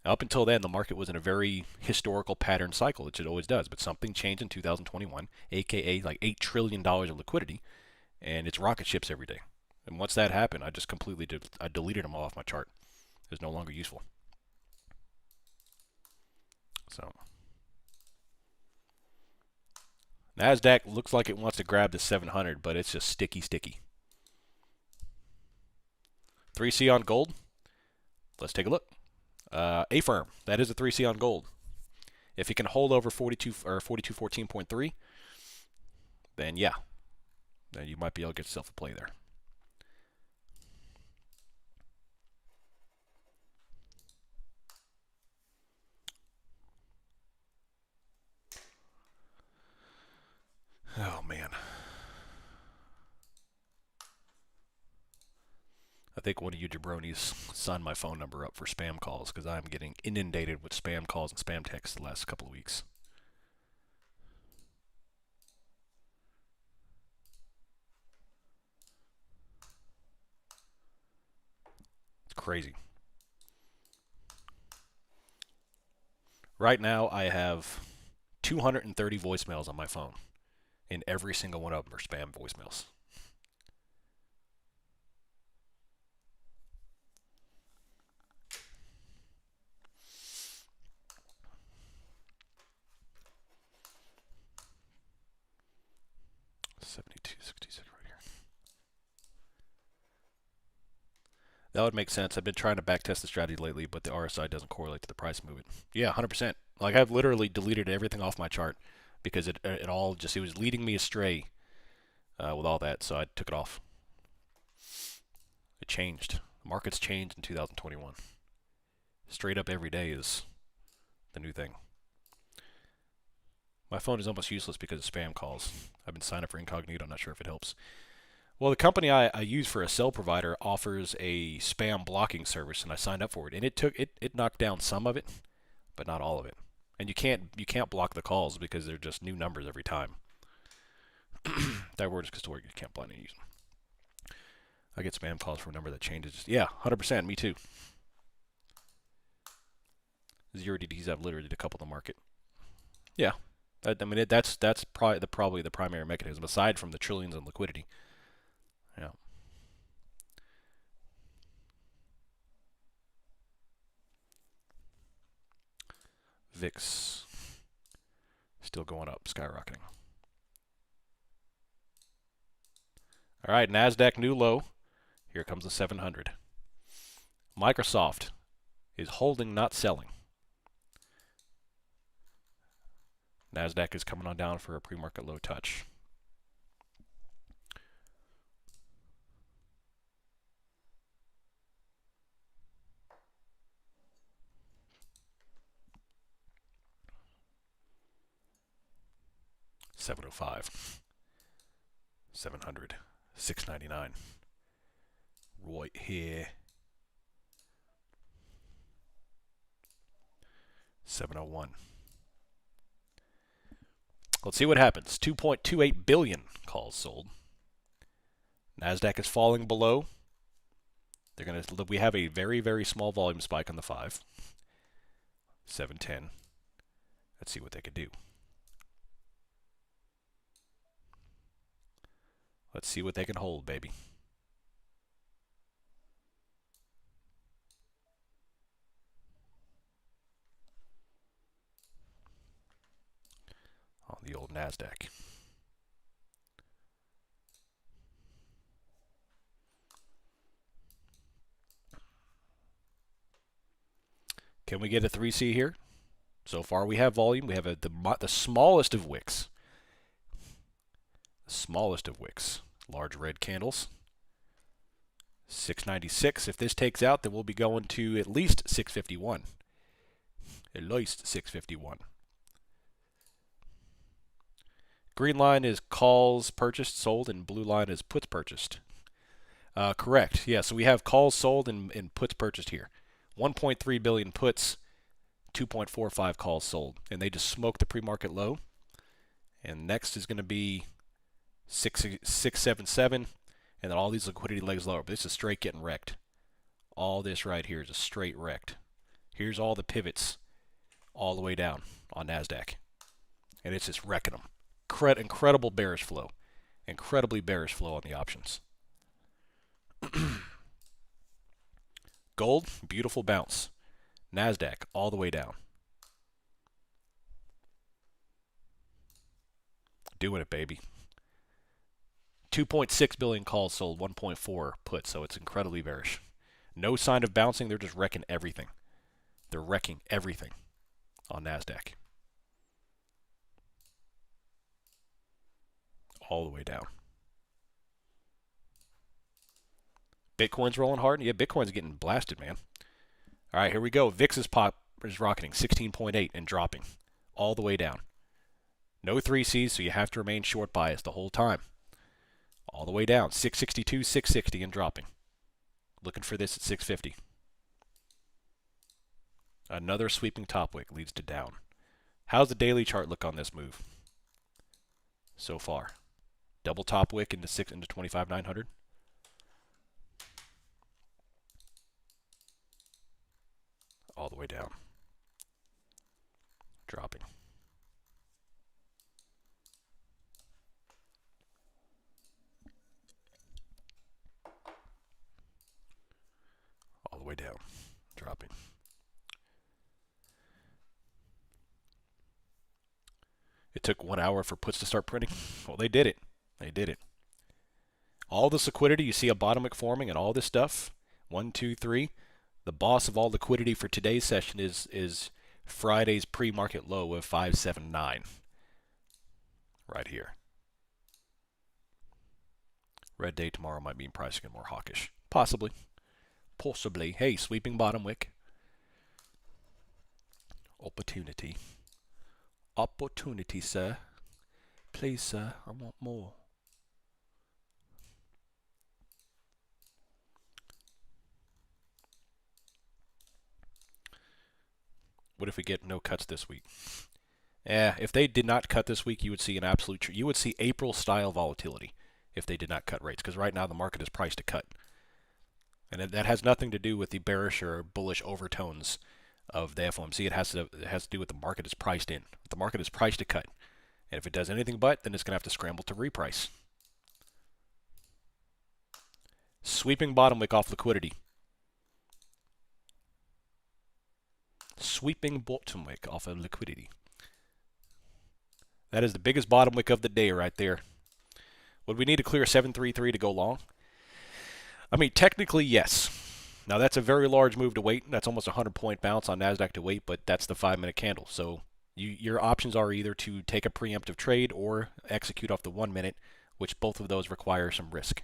Up until then, the market was in a very historical pattern cycle, which it always does. But something changed in 2021, aka like $8 trillion of liquidity, and it's rocket ships every day. And once that happened, I just completely I deleted them all off my chart. It was no longer useful. So NASDAQ looks like it wants to grab the 700, but it's just sticky. 3C on gold. Let's take a look. A-firm, that is a 3C on gold. If you can hold over 42 or 4214.3, then yeah, then you might be able to get yourself a play there. Oh man. I think one of you jabronis signed my phone number up for spam calls because I'm getting inundated with spam calls and spam texts the last couple of weeks. It's crazy. Right now, I have 230 voicemails on my phone, and every single one of them are spam voicemails. $72.66 right here. That would make sense. I've been trying to backtest the strategy lately, but the RSI doesn't correlate to the price movement. Yeah, 100%. Like I've literally deleted everything off my chart because it was leading me astray with all that, so I took it off. It changed. Markets changed in 2021. Straight up every day is the new thing. My phone is almost useless because of spam calls. I've been signed up for incognito. I'm not sure if it helps. Well, the company I use for a cell provider offers a spam blocking service, and I signed up for it. And it knocked down some of it, but not all of it. And you can't block the calls because they're just new numbers every time. That word is historic. You can't blind use them. I get spam calls from a number that changes. Yeah, 100%. Me too. Zero DDs I've literally decoupled the market. Yeah, I mean that's probably the primary mechanism aside from the trillions in liquidity. Yeah. VIX still going up, skyrocketing. All right, NASDAQ new low. Here comes the 700. Microsoft is holding, not selling. NASDAQ is coming on down for a pre-market low touch. $705. 700. 699. Right here. 701. Let's see what happens. 2.28 billion calls sold. NASDAQ is falling below. We have a very, very small volume spike on the 5. 710. Let's see what they can do. Let's see what they can hold, baby. On the old NASDAQ. Can we get a 3C here? So far we have volume. We have the smallest of wicks. The smallest of wicks. Large red candles. 696. If this takes out, then we'll be going to at least 651. At least 651. Green line is calls purchased, sold, and blue line is puts purchased. Correct. Yeah, so we have calls sold and puts purchased here. 1.3 billion puts, 2.45 calls sold. And they just smoked the pre-market low. And next is going to be 677. And then all these liquidity legs lower. But this is straight getting wrecked. All this right here is a straight wrecked. Here's all the pivots all the way down on NASDAQ. And it's just wrecking them. Incredible bearish flow. Incredibly bearish flow on the options. Gold, beautiful bounce. NASDAQ, all the way down. Doing it, baby. 2.6 billion calls sold, 1.4 put, so it's incredibly bearish. No sign of bouncing, they're just wrecking everything. They're wrecking everything on NASDAQ. All the way down. Bitcoin's rolling hard. Yeah, Bitcoin's getting blasted, man. All right, here we go. VIX is rocketing 16.8 and dropping all the way down. No 3Cs, so you have to remain short biased the whole time. All the way down. 662, 660 and dropping. Looking for this at 650. Another sweeping top wick leads to down. How's the daily chart look on this move so far? Double top wick into 25,900. All the way down. Dropping. All the way down. Dropping. It took 1 hour for puts to start printing. Well, they did it. They did it. All this liquidity, you see a bottom wick forming and all this stuff. 1, 2, 3. The boss of all liquidity for today's session is Friday's pre-market low of 579. Right here. Red day tomorrow might mean pricing it more hawkish. Possibly. Possibly. Hey, sweeping bottom wick. Opportunity. Opportunity, sir. Please, sir, I want more. What if we get no cuts this week? If they did not cut this week, you would see an absolute... You would see April-style volatility if they did not cut rates, because right now the market is priced to cut. And that has nothing to do with the bearish or bullish overtones of the FOMC. It has to do with the market is priced in. The market is priced to cut. And if it does anything but, then it's going to have to scramble to reprice. Sweeping bottom wick off liquidity. Sweeping bottom wick off of liquidity. That is the biggest bottom wick of the day right there. Would we need to clear 733 to go long? I mean, technically, yes. Now, that's a very large move to wait. That's almost a 100-point bounce on NASDAQ to wait, but that's the 5-minute candle. So your options are either to take a preemptive trade or execute off the 1 minute, which both of those require some risk.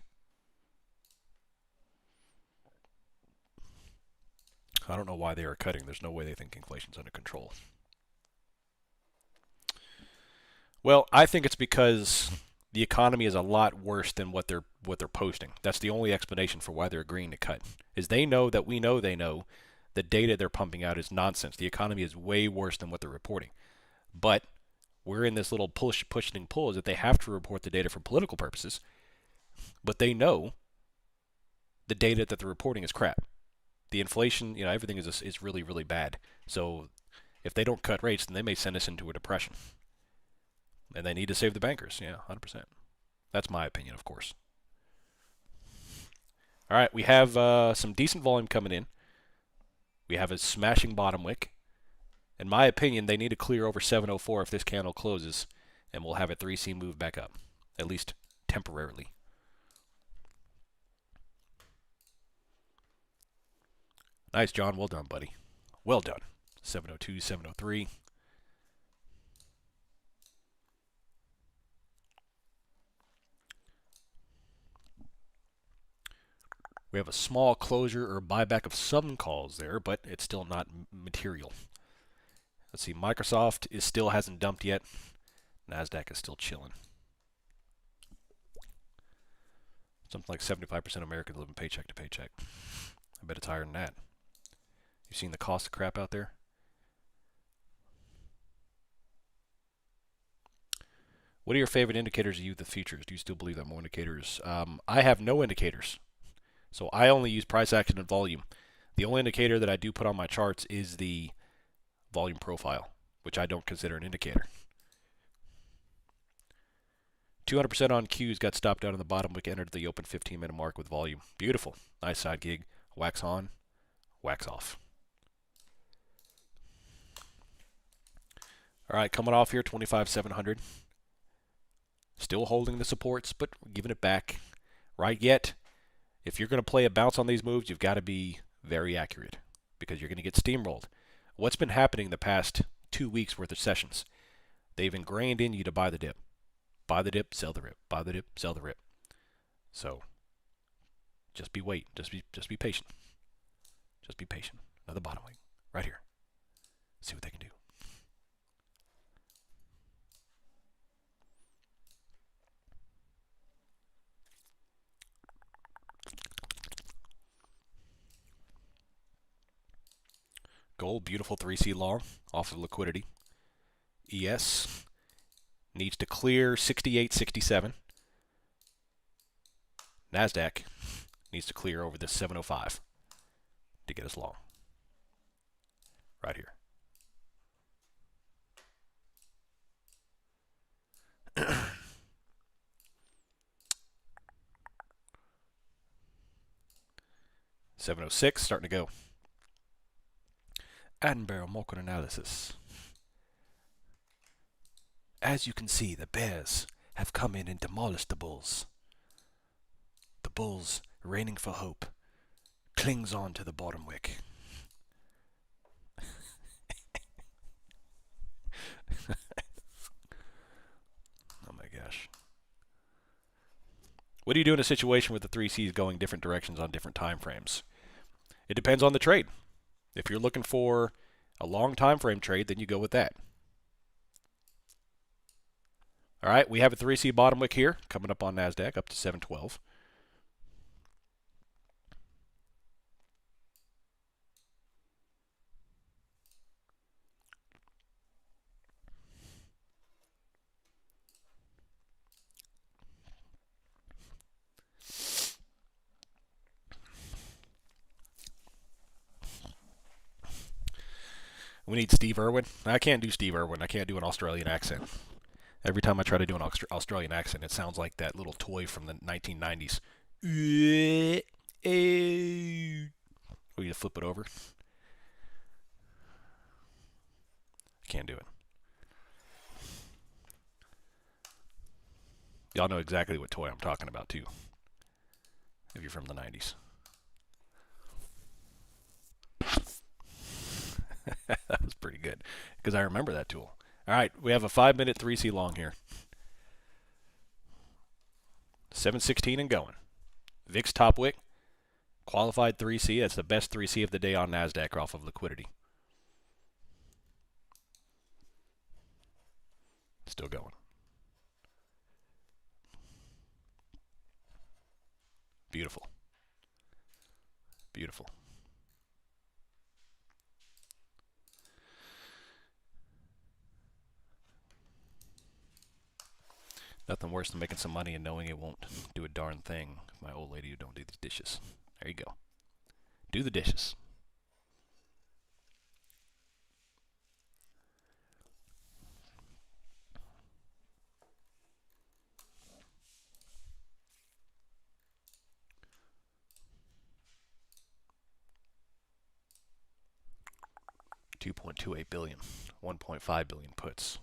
I don't know why they are cutting. There's no way they think inflation's under control. Well, I think it's because the economy is a lot worse than what they're posting. That's the only explanation for why they're agreeing to cut. Is they know that we know they know the data they're pumping out is nonsense. The economy is way worse than what they're reporting. But we're in this little push and pull is that they have to report the data for political purposes. But they know the data that they're reporting is crap. The inflation, everything is really, really bad. So if they don't cut rates, then they may send us into a depression. And they need to save the bankers. Yeah, 100%. That's my opinion, of course. All right, we have some decent volume coming in. We have a smashing bottom wick. In my opinion, they need to clear over 704 if this candle closes, and we'll have a 3C move back up, at least temporarily. Nice, John. Well done, buddy. Well done. 702, 703. We have a small closure or buyback of some calls there, but it's still not material. Let's see, Microsoft still hasn't dumped yet. NASDAQ is still chilling. Something like 75% of Americans living paycheck to paycheck. I bet it's higher than that. You've seen the cost of crap out there? What are your favorite indicators you use the futures? Do you still believe that more indicators? I have no indicators. So I only use price action and volume. The only indicator that I do put on my charts is the volume profile, which I don't consider an indicator. 200% on Qs got stopped out on the bottom wick, entered the open 15-minute mark with volume. Beautiful. Nice side gig. Wax on, wax off. All right, coming off here, 25,700. Still holding the supports, but giving it back. Right yet, if you're going to play a bounce on these moves, you've got to be very accurate because you're going to get steamrolled. What's been happening the past 2 weeks worth of sessions? They've ingrained in you to buy the dip. Buy the dip, sell the rip. Buy the dip, sell the rip. So just be patient. Just be patient. Another bottom wing right here. See what they can do. Gold, beautiful 3C long off of liquidity. ES needs to clear 68, 67. NASDAQ needs to clear over this 705 to get us long. Right here. $706 starting to go. And barrel market analysis. As you can see, the bears have come in and demolished the bulls. The bulls, reigning for hope, clings on to the bottom wick. Oh my gosh. What do you do in a situation with the 3Cs going different directions on different time frames? It depends on the trade. If you're looking for a long time frame trade, then you go with that. All right, we have a 3C bottom wick here coming up on NASDAQ up to 712. We need Steve Irwin. I can't do Steve Irwin. I can't do an Australian accent. Every time I try to do an Australian accent, it sounds like that little toy from the 1990s. We need to flip it over. Can't do it. Y'all know exactly what toy I'm talking about, too, if you're from the 90s. That was pretty good because I remember that tool. All right, we have a 5-minute 3C long here. 716 and going. VIX top wick, qualified 3C. That's the best 3C of the day on NASDAQ off of liquidity. Still going. Beautiful. Beautiful. Nothing worse than making some money and knowing it won't do a darn thing. My old lady who don't do these dishes. There you go. Do the dishes. $2.28 billion, 1.5 billion puts.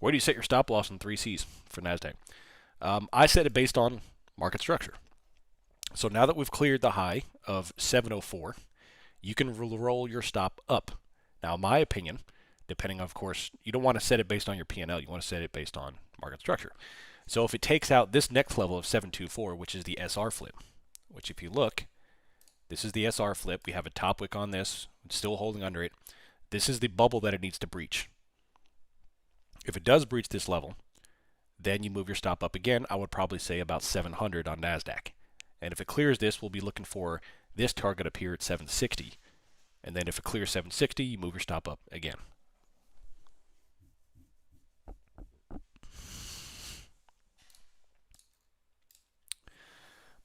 Where do you set your stop loss in 3Cs for NASDAQ? I set it based on market structure. So now that we've cleared the high of 704, you can roll your stop up. Now, in my opinion, depending, of course, you don't want to set it based on your P&L. You want to set it based on market structure. So if it takes out this next level of 724, which is the SR flip, which if you look, this is the SR flip. We have a top wick on this. It's still holding under it. This is the bubble that it needs to breach. If it does breach this level, then you move your stop up again. I would probably say about 700 on NASDAQ. And if it clears this, we'll be looking for this target up here at 760. And then if it clears 760, you move your stop up again.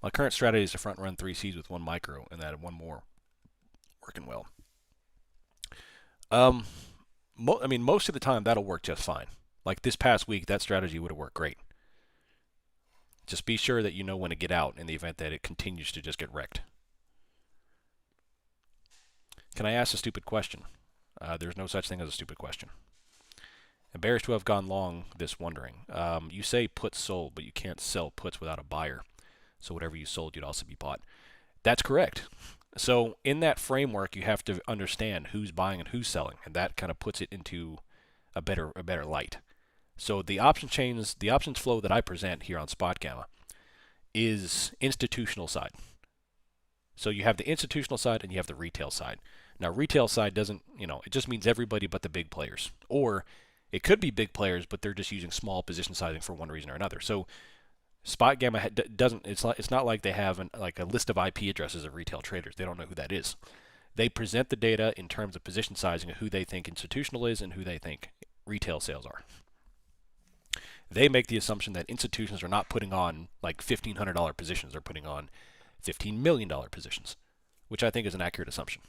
My current strategy is to front run 3 Cs with 1 micro and that 1 more working well. I mean, most of the time that'll work just fine. Like this past week, that strategy would have worked great. Just be sure that you know when to get out in the event that it continues to just get wrecked. Can I ask a stupid question? There's no such thing as a stupid question. Embarrassed to have gone long this wondering. You say puts sold, but you can't sell puts without a buyer. So whatever you sold, you'd also be bought. That's correct. So in that framework, you have to understand who's buying and who's selling, and that kind of puts it into a better light. So the options flow that I present here on Spot Gamma is institutional side. So you have the institutional side and you have the retail side. Now retail side doesn't, it just means everybody but the big players. Or it could be big players, but they're just using small position sizing for one reason or another. So Spot Gamma doesn't. It's not like they have like a list of IP addresses of retail traders. They don't know who that is. They present the data in terms of position sizing of who they think institutional is and who they think retail sales are. They make the assumption that institutions are not putting on like $1,500 positions. They're putting on $15 million positions, which I think is an accurate assumption.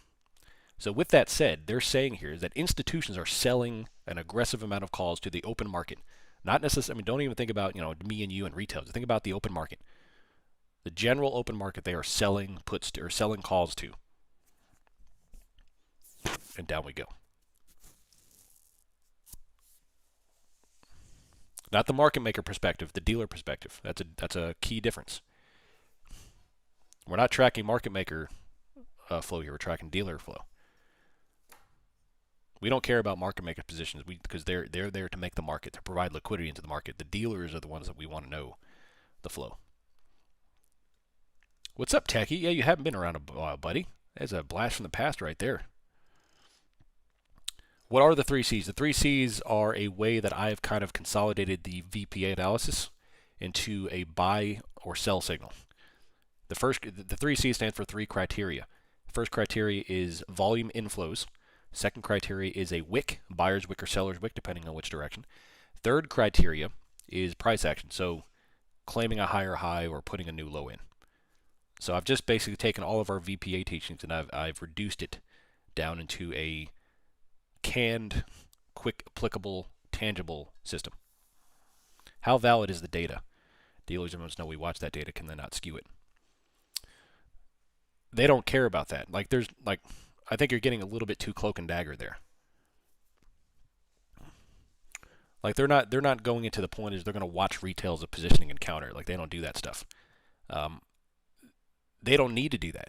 So with that said, they're saying here is that institutions are selling an aggressive amount of calls to the open market. Not necessarily, don't even think about, me and you and retail. Just think about the open market. The general open market they are selling puts to, or selling calls to. And down we go. Not the market maker perspective, the dealer perspective. That's a key difference. We're not tracking market maker flow here. We're tracking dealer flow. We don't care about market maker positions because they're there to make the market, to provide liquidity into the market. The dealers are the ones that we want to know the flow. What's up, Techie? Yeah, you haven't been around a while, buddy. That's a blast from the past right there. What are the 3 Cs? The 3 Cs are a way that I've kind of consolidated the VPA analysis into a buy or sell signal. The 3 Cs stand for 3 criteria. The first criteria is volume inflows. Second criteria is a wick, buyer's wick or seller's wick, depending on which direction. Third criteria is price action, so claiming a higher high or putting a new low in. So I've just basically taken all of our VPA teachings and I've reduced it down into a canned, quick, applicable, tangible system. How valid is the data? Dealers must know we watch that data, can they not skew it? They don't care about that. I think you're getting a little bit too cloak and dagger there. Like they're not going into the point is they're going to watch retails of positioning and counter. Like they don't do that stuff. They don't need to do that.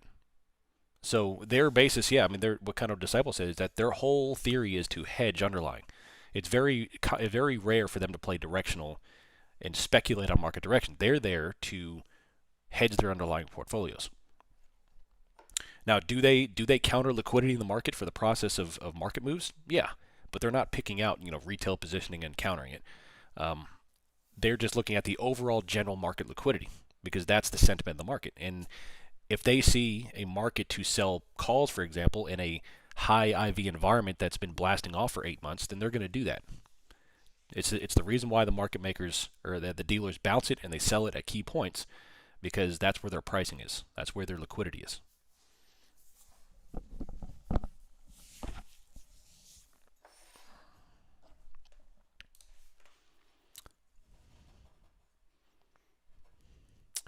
So their basis, what kind of disciple says is that their whole theory is to hedge underlying. It's very rare for them to play directional and speculate on market direction. They're there to hedge their underlying portfolios. Now, do they counter liquidity in the market for the process of market moves? Yeah, but they're not picking out retail positioning and countering it. They're just looking at the overall general market liquidity because that's the sentiment of the market. And if they see a market to sell calls, for example, in a high IV environment that's been blasting off for 8 months, then they're going to do that. It's the reason why the market makers or the dealers bounce it and they sell it at key points because that's where their pricing is. That's where their liquidity is.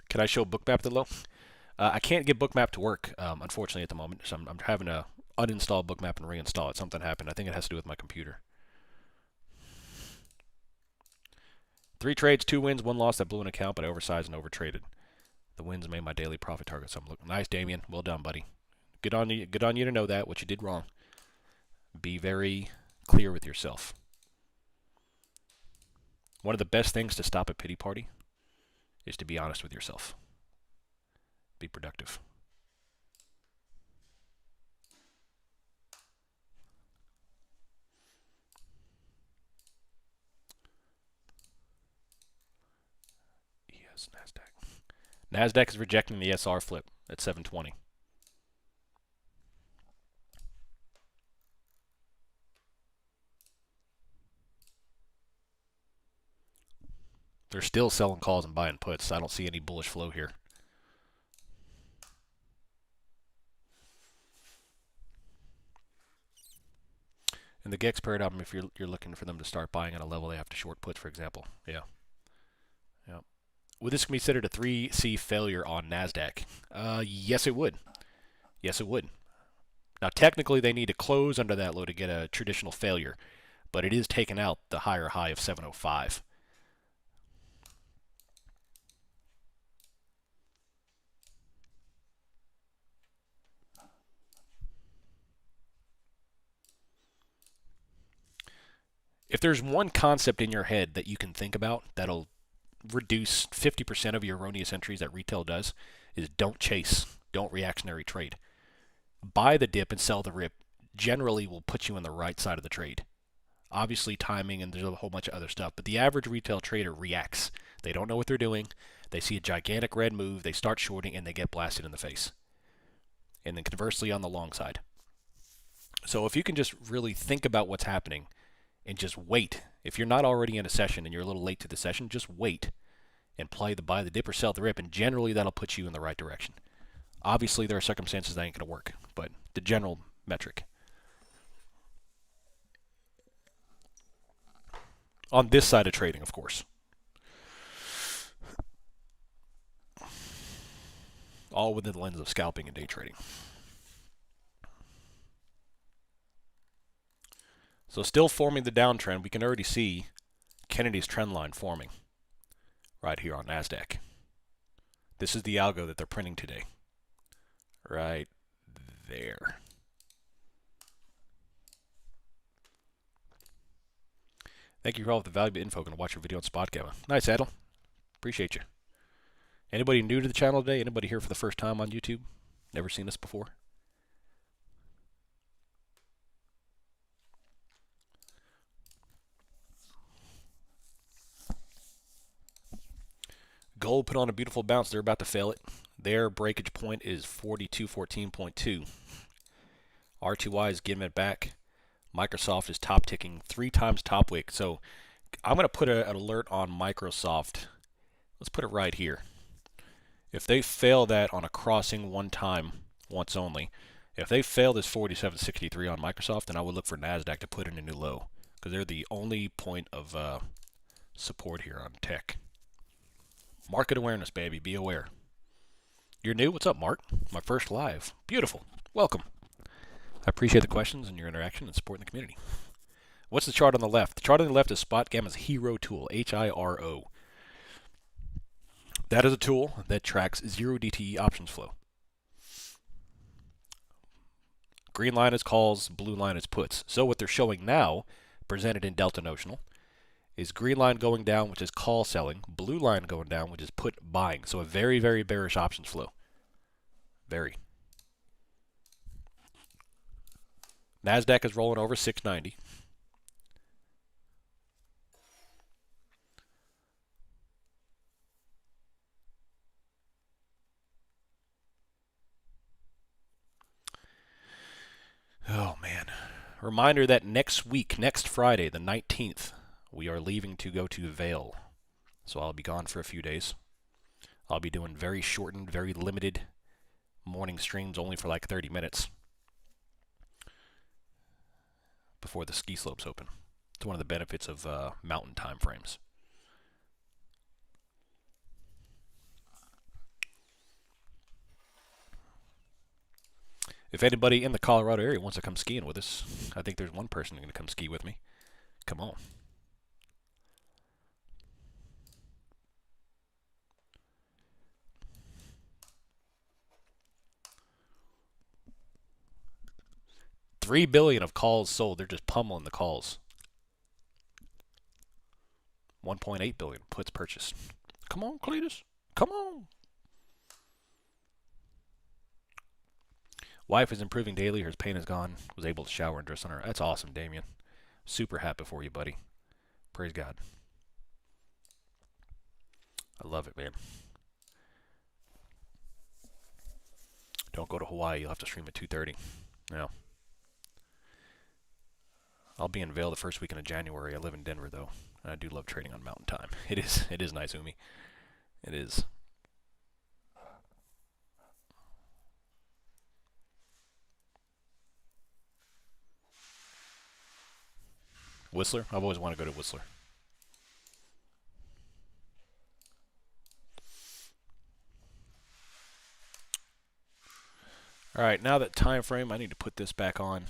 Can I show bookmap the low? I can't get bookmap to work, unfortunately, at the moment. So I'm having to uninstall bookmap and reinstall it. Something happened. I think it has to do with my computer. 3 trades, 2 wins, 1 loss. I blew an account, but I oversized and overtraded. The wins made my daily profit target. So I'm looking nice, Damien. Well done, buddy. Good on you. Good on you to know that what you did wrong. Be very clear with yourself. One of the best things to stop a pity party is to be honest with yourself. Be productive. Yes, NASDAQ. NASDAQ is rejecting the SR flip at 720. They're still selling calls and buying puts. I don't see any bullish flow here. In the GEX paradigm, if you're looking for them to start buying at a level, they have to short puts, for example. Yeah. Would this be considered a 3C failure on NASDAQ? Yes, it would. Yes, it would. Now, technically, they need to close under that low to get a traditional failure, but it is taking out the higher high of 705. If there's one concept in your head that you can think about that'll reduce 50% of your erroneous entries that retail does, is don't chase, don't reactionary trade. Buy the dip and sell the rip generally will put you on the right side of the trade. Obviously timing and there's a whole bunch of other stuff, but the average retail trader reacts. They don't know what they're doing. They see a gigantic red move, they start shorting, and they get blasted in the face. And then conversely on the long side. So if you can just really think about what's happening and just wait. If you're not already in a session and you're a little late to the session, just wait and play the buy the dip or sell the rip, and generally that'll put you in the right direction. Obviously, there are circumstances that ain't going to work, but the general metric. On this side of trading, of course. All within the lens of scalping and day trading. So still forming the downtrend, we can already see Kennedy's trend line forming right here on NASDAQ. This is the algo that they're printing today. Right there. Thank you for all the valuable info. Going to watch your video on Spot Gamma. Nice, Adel. Appreciate you. Anybody new to the channel today? Anybody here for the first time on YouTube? Never seen us before? Gold put on a beautiful bounce. They're about to fail it. Their breakage point is 4214.2. R2Y is giving it back. Microsoft is top ticking 3 times top wick. So I'm going to put an alert on Microsoft. Let's put it right here. If they fail that on a crossing one time, once only, if they fail this 4763 on Microsoft, then I would look for NASDAQ to put in a new low, because they're the only point of support here on tech. Market awareness, baby. Be aware. You're new? What's up, Mark? My first live. Beautiful. Welcome. I appreciate the questions and your interaction and supporting the community. What's the chart on the left? The chart on the left is Spot Gamma's Hero tool, H-I-R-O. That is a tool that tracks 0 DTE options flow. Green line is calls, blue line is puts. So what they're showing now, presented in Delta Notional, is green line going down, which is call selling, blue line going down, which is put buying. So a very, very bearish options flow. Very. NASDAQ is rolling over 690. Oh, man. Reminder that next week, next Friday, the 19th, we are leaving to go to Vail. So I'll be gone for a few days. I'll be doing very shortened, very limited morning streams, only for like 30 minutes before the ski slopes open. It's one of the benefits of mountain time frames. If anybody in the Colorado area wants to come skiing with us, I think there's one person going to come ski with me. Come on. $3 billion of calls sold. They're just pummeling the calls. $1.8 billion puts purchased. Come on, Cletus. Come on. Wife is improving daily. Her pain is gone. Was able to shower and dress on her. That's awesome, Damien. Super happy for you, buddy. Praise God. I love it, man. Don't go to Hawaii. You'll have to stream at 2:30. No. I'll be in Vail the first weekend of January. I live in Denver, though. I do love trading on Mountain Time. It is nice, Umi. It is. Whistler? I've always wanted to go to Whistler. All right, now that time frame, I need to put this back on.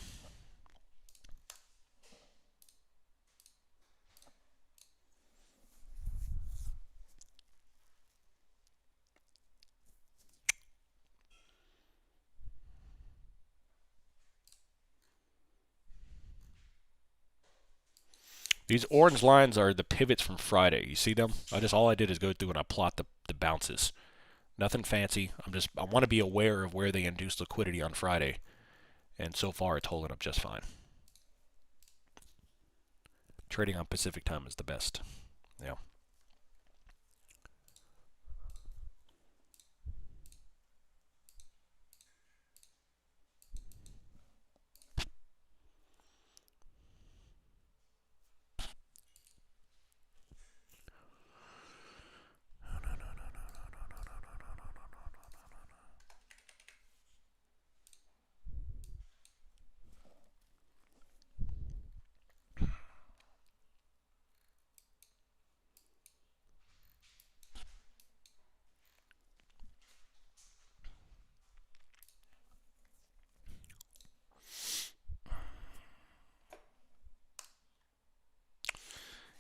These orange lines are the pivots from Friday. You see them? All I did is go through and I plot the bounces. Nothing fancy. I want to be aware of where they induced liquidity on Friday. And so far it's holding up just fine. Trading on Pacific time is the best. Yeah.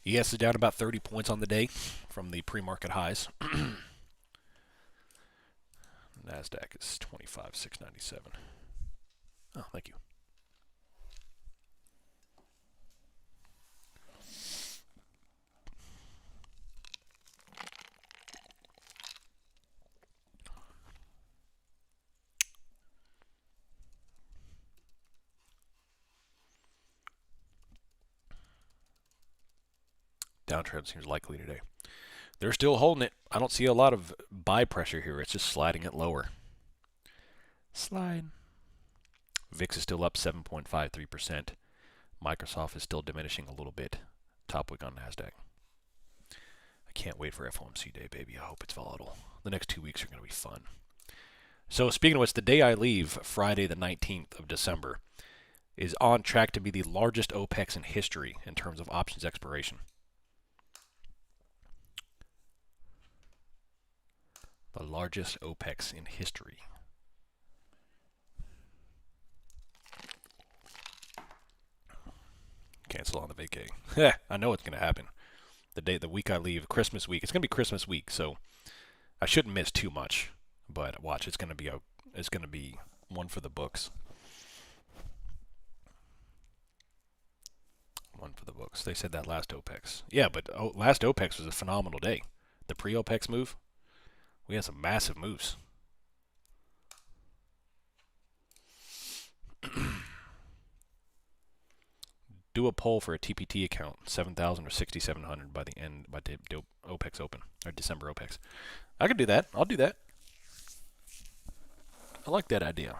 ES is down about 30 points on the day from the pre-market highs. NASDAQ is 25,697. Oh, thank you. Downtrend seems likely today. They're still holding it. I don't see a lot of buy pressure here. It's just sliding it lower. Slide. VIX is still up 7.53%. Microsoft is still diminishing a little bit. Top week on NASDAQ. I can't wait for FOMC day, baby. I hope it's volatile. The next 2 weeks are going to be fun. So speaking of which, the day I leave, Friday the 19th of December, is on track to be the largest OPEX in history in terms of options expiration. The largest OPEX in history. Cancel on the vacay. I know it's going to happen. The week I leave, Christmas week. It's going to be Christmas week, so I shouldn't miss too much. But watch, it's going to be one for the books. One for the books. They said that last OPEX. Yeah, but last OPEX was a phenomenal day. The pre-OPEX move. We had some massive moves. Do a poll for a TPT account, 7,000 or 6,700 by the OPEX open, or December OPEX. I could do that. I'll do that. I like that idea.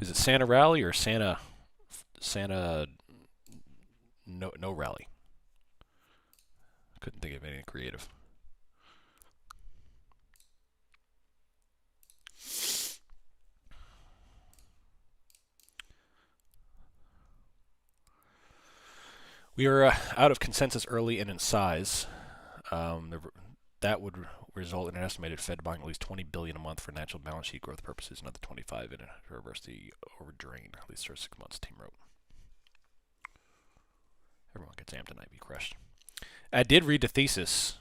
Is it Santa Rally or Santa no Rally? Couldn't think of anything creative. We are out of consensus early and in size. That would result in an estimated Fed buying at least $20 billion a month for natural balance sheet growth purposes, another 25 in it to reverse the overdrain, at least for 6 months, team wrote. Everyone gets amped tonight, be crushed. I did read the thesis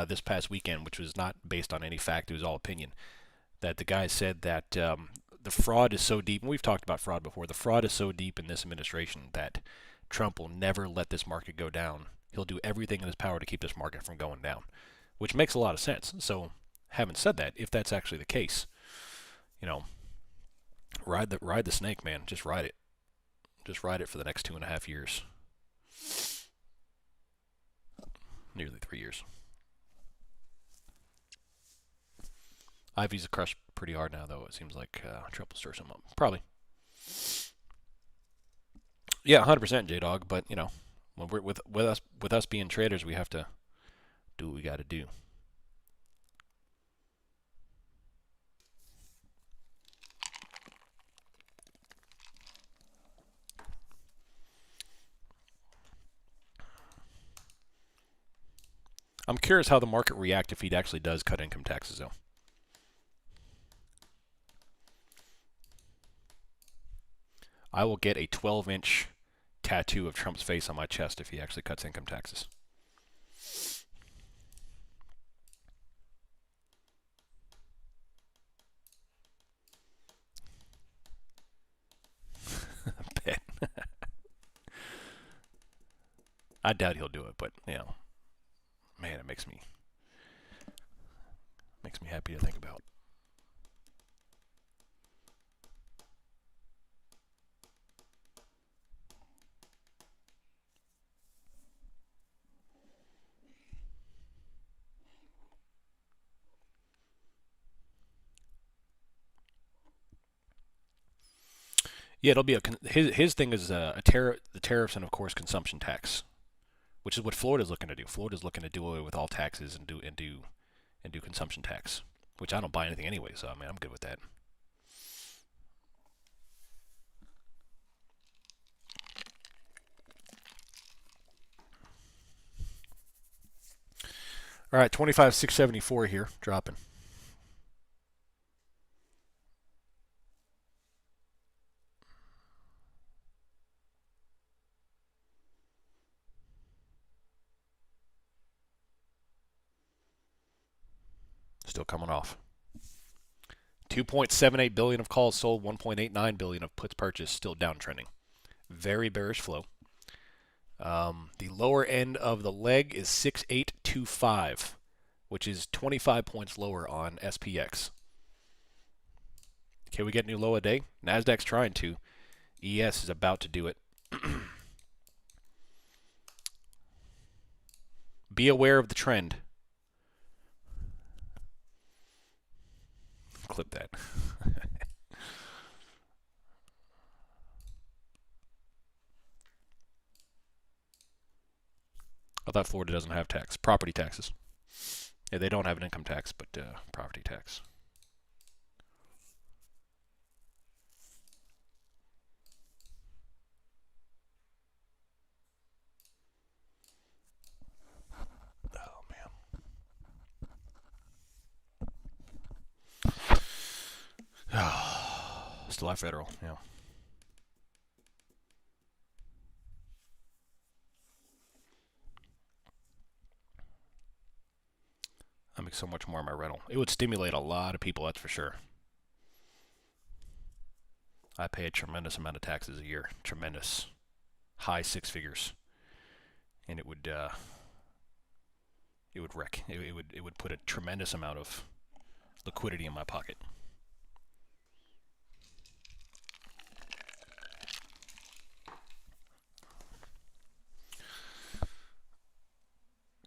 this past weekend, which was not based on any fact, it was all opinion, that the guy said that the fraud is so deep, and we've talked about fraud before. The fraud is so deep in this administration that Trump will never let this market go down. He'll do everything in his power to keep this market from going down, which makes a lot of sense. So, having said that, if that's actually the case, you know, ride the snake, man. Just ride it. Just ride it for the next 2.5 years. Nearly 3 years. Ivy's crushed pretty hard now, though. It seems like Trump will stir some up. Probably. Yeah, 100% J-Dog. But you know, when we're with us being traders, we have to do what we got to do. I'm curious how the market react if he actually does cut income taxes, though. I will get a 12-inch tattoo of Trump's face on my chest if he actually cuts income taxes. Bet. I doubt he'll do it, but you know, man, it makes me happy to think about. Yeah, it'll be his thing is the tariffs and of course consumption tax, which is what Florida's looking to do. Florida's looking to do away with all taxes and do consumption tax, which I don't buy anything anyway, so I mean I'm good with that. All right, 25,674 here, dropping. Still coming off. 2.78 billion of calls sold, 1.89 billion of puts purchased, still downtrending. Very bearish flow. The lower end of the leg is 6825, which is 25 points lower on SPX. Can we get new low a day? NASDAQ's trying to. ES is about to do it. Be aware of the trend. Clip that. I thought Florida doesn't have tax. Property taxes. Yeah, they don't have an income tax, but property tax. Oh, man. Still have federal, yeah. I make so much more on my rental. It would stimulate a lot of people, that's for sure. I pay a tremendous amount of taxes a year. Tremendous. High six figures. And it would wreck. It would put a tremendous amount of liquidity in my pocket.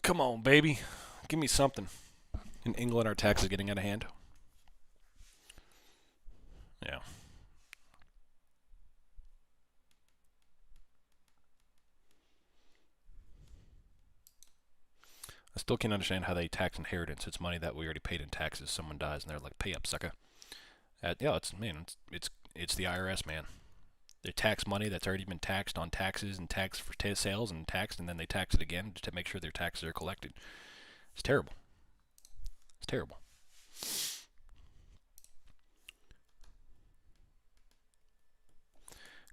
Come on, baby. Give me something. In England, our tax is getting out of hand. Yeah. I still can't understand how they tax inheritance. It's money that we already paid in taxes. Someone dies and they're like, "Pay up, sucker." Yeah, it's the IRS, man. They tax money that's already been taxed on taxes and taxed for sales and taxed, and then they tax it again to make sure their taxes are collected. It's terrible. It's terrible.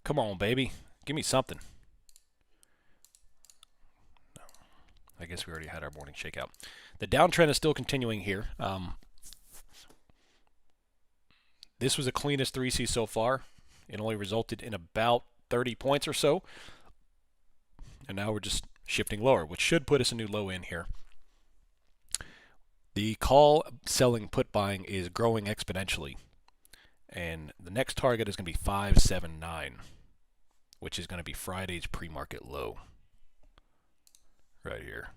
Come on, baby. Give me something. No. I guess we already had our morning shakeout. The downtrend is still continuing here. this was the cleanest 3C so far. It only resulted in about 30 points or so. And now we're just shifting lower, which should put us a new low in here. The call selling put buying is growing exponentially. And the next target is going to be 579, which is going to be Friday's pre-market low. Right here.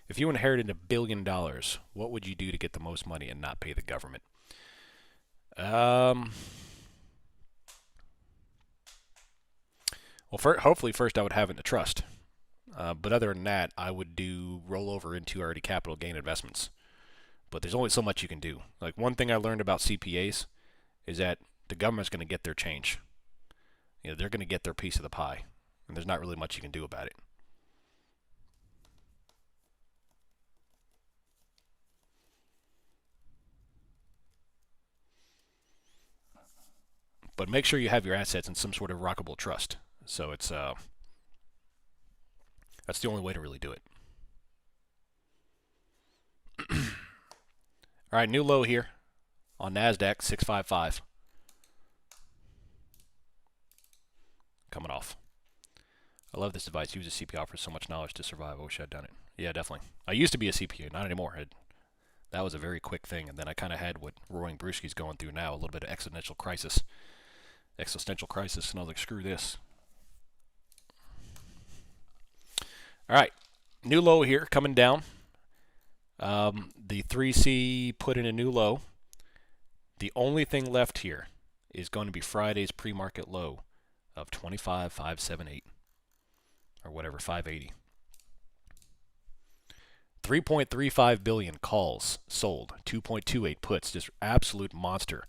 If you inherited $1 billion, what would you do to get the most money and not pay the government? Well, hopefully first I would have it in a trust. But other than that, I would do rollover into already capital gain investments. But there's only so much you can do. Like, one thing I learned about CPAs is that the government's going to get their change. You know, they're going to get their piece of the pie, and there's not really much you can do about it. But make sure you have your assets in some sort of rockable trust. So it's that's the only way to really do it. All right, new low here on NASDAQ, 655. Coming off. I love this advice. Use a CPA offers so much knowledge to survive. I wish I'd done it. Yeah, definitely. I used to be a CPA, not anymore. That was a very quick thing, and then I kind of had what Roaring Brewski's going through now, a little bit of existential crisis, and I was like, screw this. All right, new low here, coming down. The 3C put in a new low. The only thing left here is going to be Friday's pre-market low of 25,578 or whatever, 580. 3.35 billion calls sold, 2.28 puts, just absolute monster.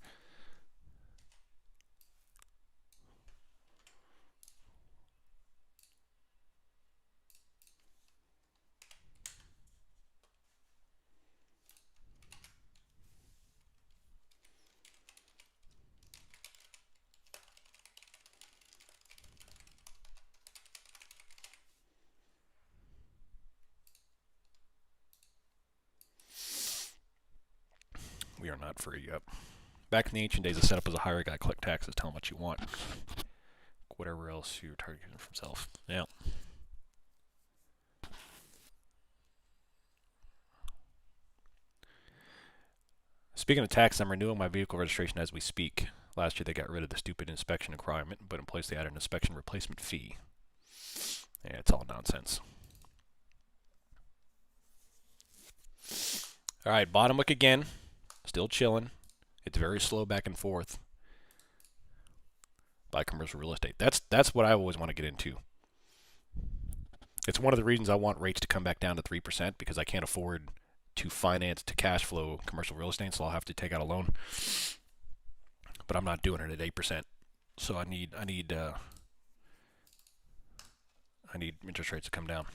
We are not free yet. Back in the ancient days, the setup was a hire guy, collect taxes, tell him what you want. Whatever else you're targeting for himself. Yeah. Speaking of tax, I'm renewing my vehicle registration as we speak. Last year they got rid of the stupid inspection requirement, but in place they added an inspection replacement fee. Yeah, it's all nonsense. All right, bottom wick again. Still chilling. It's very slow back and forth. Buy commercial real estate. That's what I always want to get into. It's one of the reasons I want rates to come back down to 3% because I can't afford to finance to cash flow commercial real estate, so I'll have to take out a loan. But I'm not doing it at 8%. So I need interest rates to come down.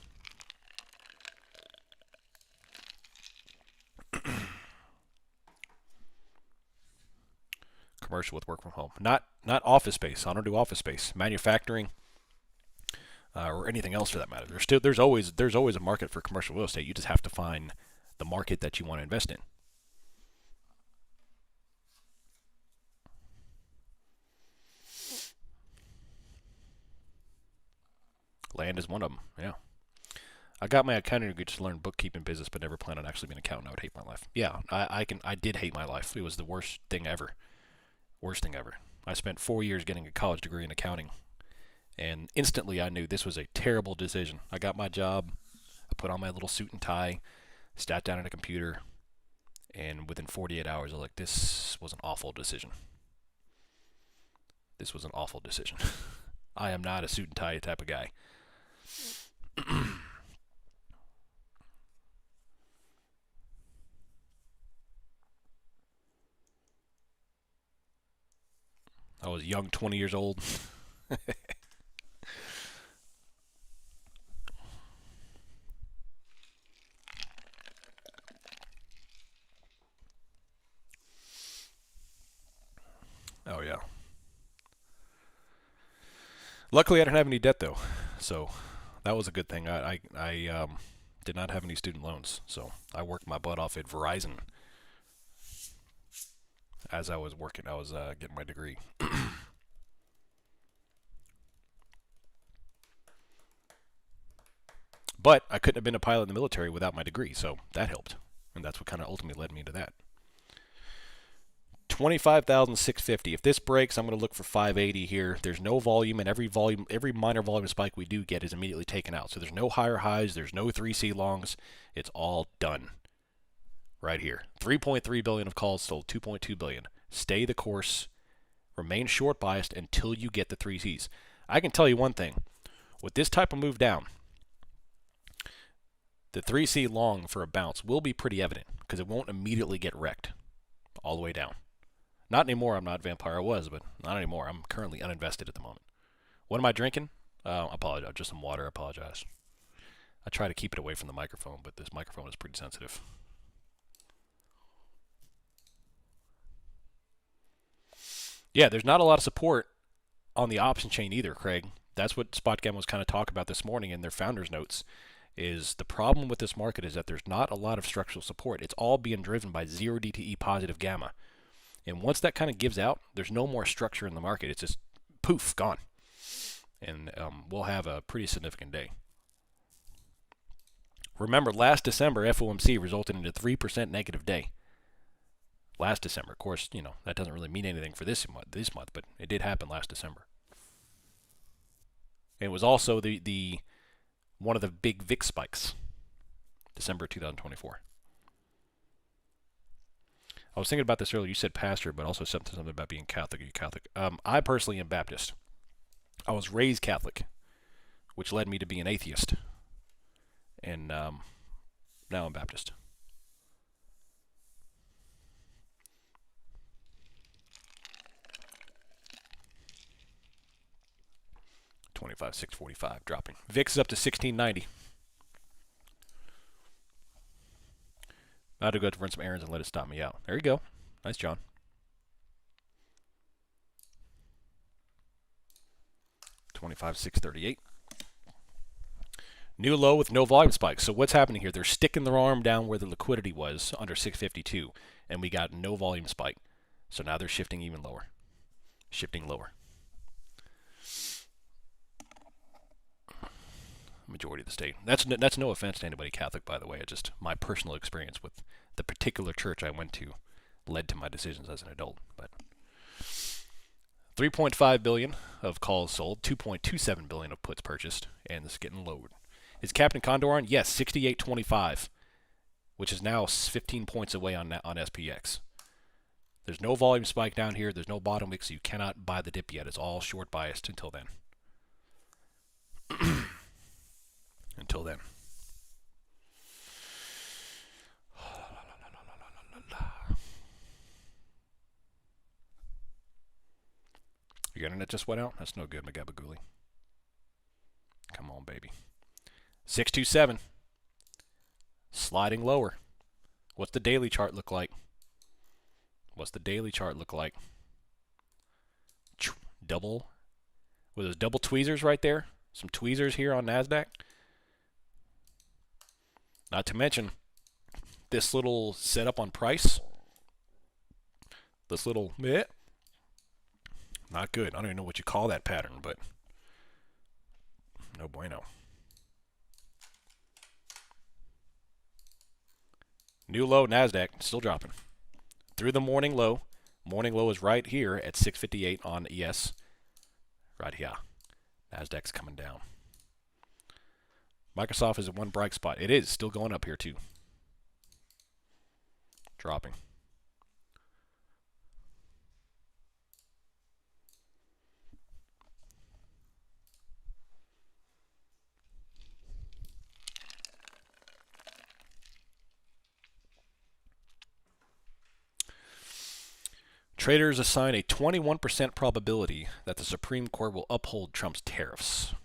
Commercial with work from home. Not office space. I don't do office space. Manufacturing or anything else for that matter. There's always a market for commercial real estate. You just have to find the market that you want to invest in. Land is one of them. Yeah. I got my accounting degree to learn bookkeeping business, but never planned on actually being an accountant. I would hate my life. Yeah, I did hate my life. It was the worst thing ever. Worst thing ever. I spent 4 years getting a college degree in accounting, and instantly I knew this was a terrible decision. I got my job, I put on my little suit and tie, sat down at a computer, and within 48 hours I was like, this was an awful decision. This was an awful decision. I am not a suit and tie type of guy. I was young, 20 years old. Oh, yeah. Luckily, I didn't have any debt, though. So that was a good thing. I did not have any student loans. So I worked my butt off at Verizon. as I was working. I was getting my degree. But I couldn't have been a pilot in the military without my degree, so that helped. And that's what kind of ultimately led me to that. 25,650. If this breaks, I'm going to look for 580 here. There's no volume, and every minor volume spike we do get is immediately taken out. So there's no higher highs, there's no 3C longs. It's all done right here. 3.3 billion of calls sold, 2.2 billion. Stay the course. Remain short biased until you get the 3Cs. I can tell you one thing. With this type of move down, the 3C long for a bounce will be pretty evident because it won't immediately get wrecked all the way down. Not anymore. I'm not vampire. I was, but not anymore. I'm currently uninvested at the moment. What am I drinking? I apologize. Just some water. I apologize. I try to keep it away from the microphone, but this microphone is pretty sensitive. Yeah, there's not a lot of support on the option chain either, Craig. That's what SpotGam was kind of talking about this morning in their founders notes. Is the problem with this market is that there's not a lot of structural support. It's all being driven by 0 DTE positive gamma. And once that kind of gives out, there's no more structure in the market. It's just poof, gone. And we'll have a pretty significant day. Remember, last December, FOMC resulted in a 3% negative day. Last December. Of course, you know, that doesn't really mean anything for this month, but it did happen last December. And it was also the one of the big VIX spikes, December 2024. I was thinking about this earlier. You said pastor, but also something about being Catholic. Are you Catholic? I personally am Baptist. I was raised Catholic, which led me to be an atheist. And now I'm Baptist. $25,645 dropping. VIX is up to 1690. I had to go to run some errands and let it stop me out. There you go. Nice, John. $25,638. New low with no volume spike. So what's happening here? They're sticking their arm down where the liquidity was under 652, and we got no volume spike. So now they're shifting even lower. Shifting lower. Majority of the state. That's no offense to anybody Catholic, by the way. It's just my personal experience with the particular church I went to led to my decisions as an adult. But 3.5 billion of calls sold, 2.27 billion of puts purchased, and this is getting lowered. Is Captain Condor on? Yes, 68.25, which is now 15 points away on SPX. There's no volume spike down here. There's no bottom wick, so you cannot buy the dip yet. It's all short biased until then. Until then. Your internet just went out? That's no good, Magabaguli. Come on, baby. 627. Sliding lower. What's the daily chart look like? What's the daily chart look like? Double. With those double tweezers right there. Some tweezers here on NASDAQ. Not to mention this little setup on price. This little not good. I don't even know what you call that pattern, but no bueno. New low NASDAQ, still dropping. Through the morning low. Morning low is right here at 658 on ES. Right here. NASDAQ's coming down. Microsoft is at one bright spot. It is still going up here too. Dropping. Traders assign a 21% probability that the Supreme Court will uphold Trump's tariffs.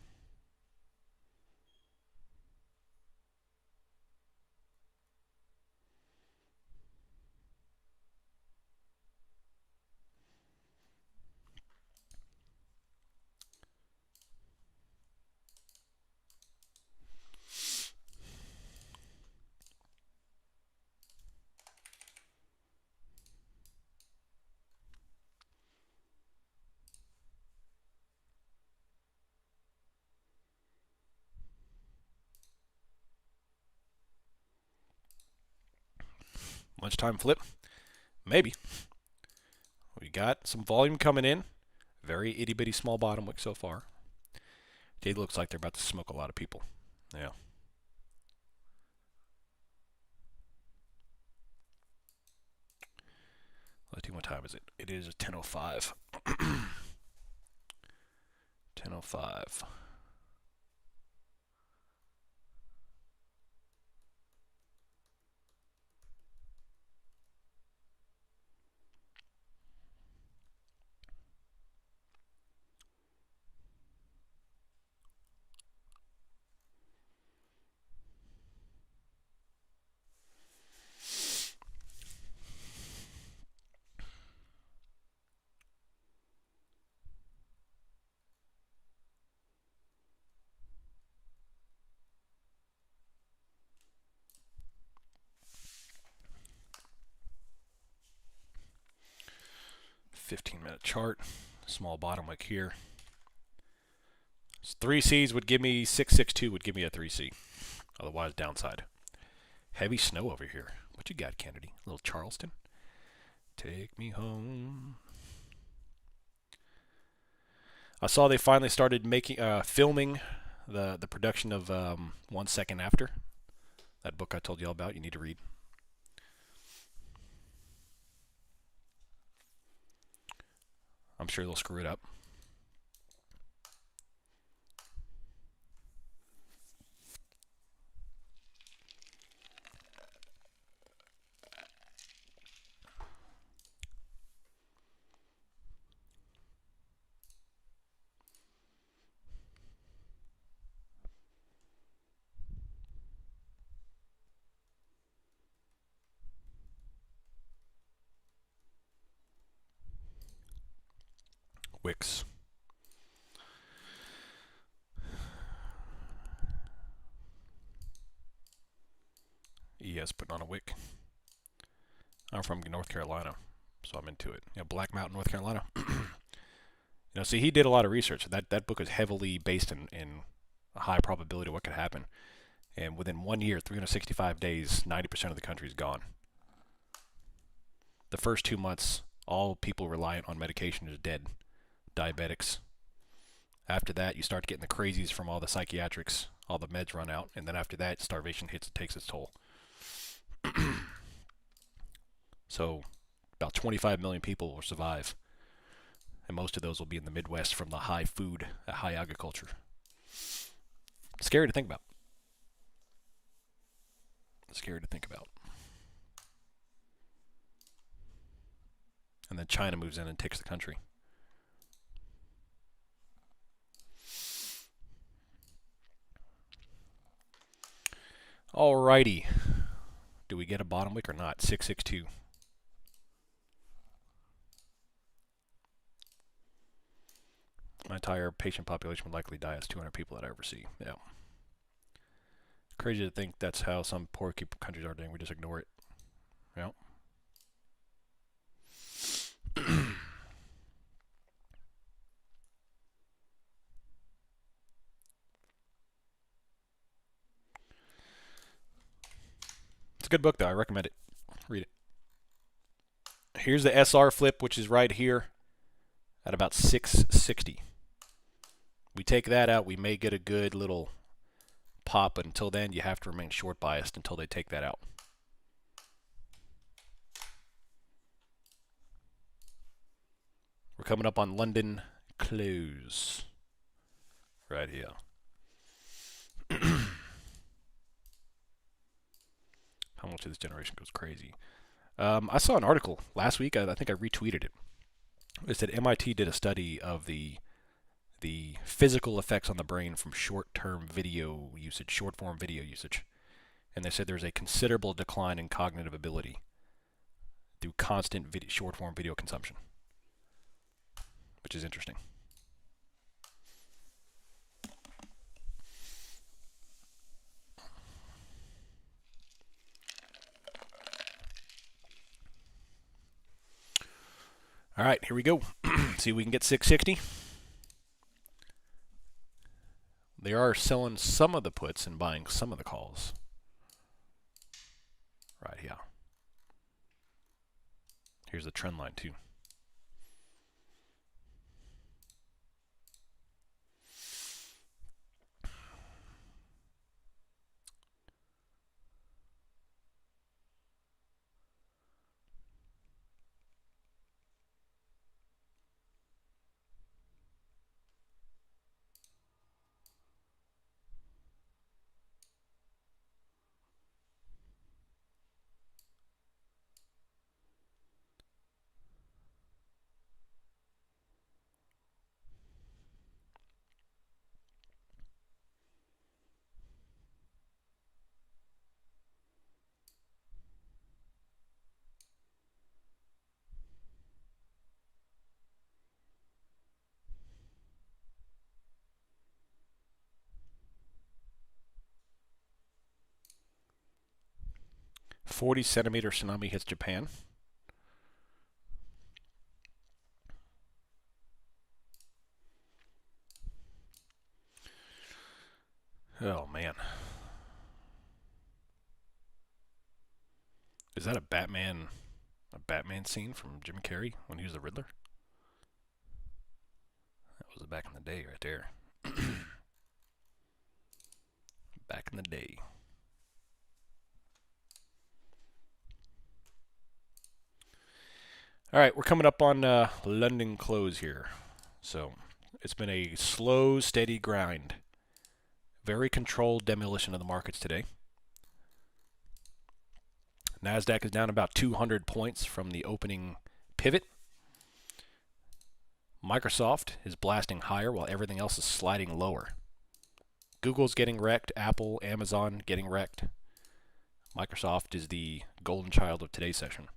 Lunchtime flip? Maybe. We got some volume coming in. Very itty bitty small bottom wick so far. It looks like they're about to smoke a lot of people. Yeah. Let's see, what time is it? It is 10:05. 10:05. .15-minute chart. Small bottom wick here. 3Cs would give me 662 would give me a 3C. Otherwise downside. Heavy snow over here. What you got, Kennedy? A little Charleston? Take me home. I saw they finally started making filming the production of 1 Second After. That book I told you all about. You need to read. I'm sure they'll screw it up. Wicks. ES putting on a wick. I'm from North Carolina, so I'm into it. Black Mountain, North Carolina. See, he did a lot of research. That book is heavily based in a high probability of what could happen. And within 1 year, 365 days, 90% of the country is gone. The first 2 months, all people reliant on medication is dead. Diabetics. After that, you start getting the crazies from all the psychiatrics. All the meds run out. And then after that, starvation takes its toll. So about 25 million people will survive. And most of those will be in the Midwest from the high food, high agriculture. Scary to think about. Scary to think about. And then China moves in and takes the country. Alrighty. Do we get a bottom wick or not? 662. My entire patient population would likely die as 200 people that I ever see. Yeah. Crazy to think that's how some poor countries are doing. We just ignore it. Yeah. It's a good book, though. I recommend it. Read it. Here's the SR flip, which is right here at about 660. We take that out, we may get a good little pop, but until then, you have to remain short biased until they take that out. We're coming up on London close. Right here. How much of this generation goes crazy? I saw an article last week. I think I retweeted it. It said MIT did a study of the physical effects on the brain from short-term video usage, short-form video usage. And they said there's a considerable decline in cognitive ability through constant short-form video consumption, which is interesting. All right, here we go. See if we can get 660. They are selling some of the puts and buying some of the calls. Right here. Here's the trend line too. "40-centimeter tsunami hits Japan." Oh man, is that a Batman scene from Jim Carrey when he was the Riddler? That was back in the day, right there. Back in the day. All right, we're coming up on London close here. So it's been a slow, steady grind. Very controlled demolition of the markets today. NASDAQ is down about 200 points from the opening pivot. Microsoft is blasting higher while everything else is sliding lower. Google's getting wrecked. Apple, Amazon getting wrecked. Microsoft is the golden child of today's session.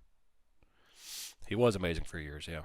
He was amazing for years, yeah.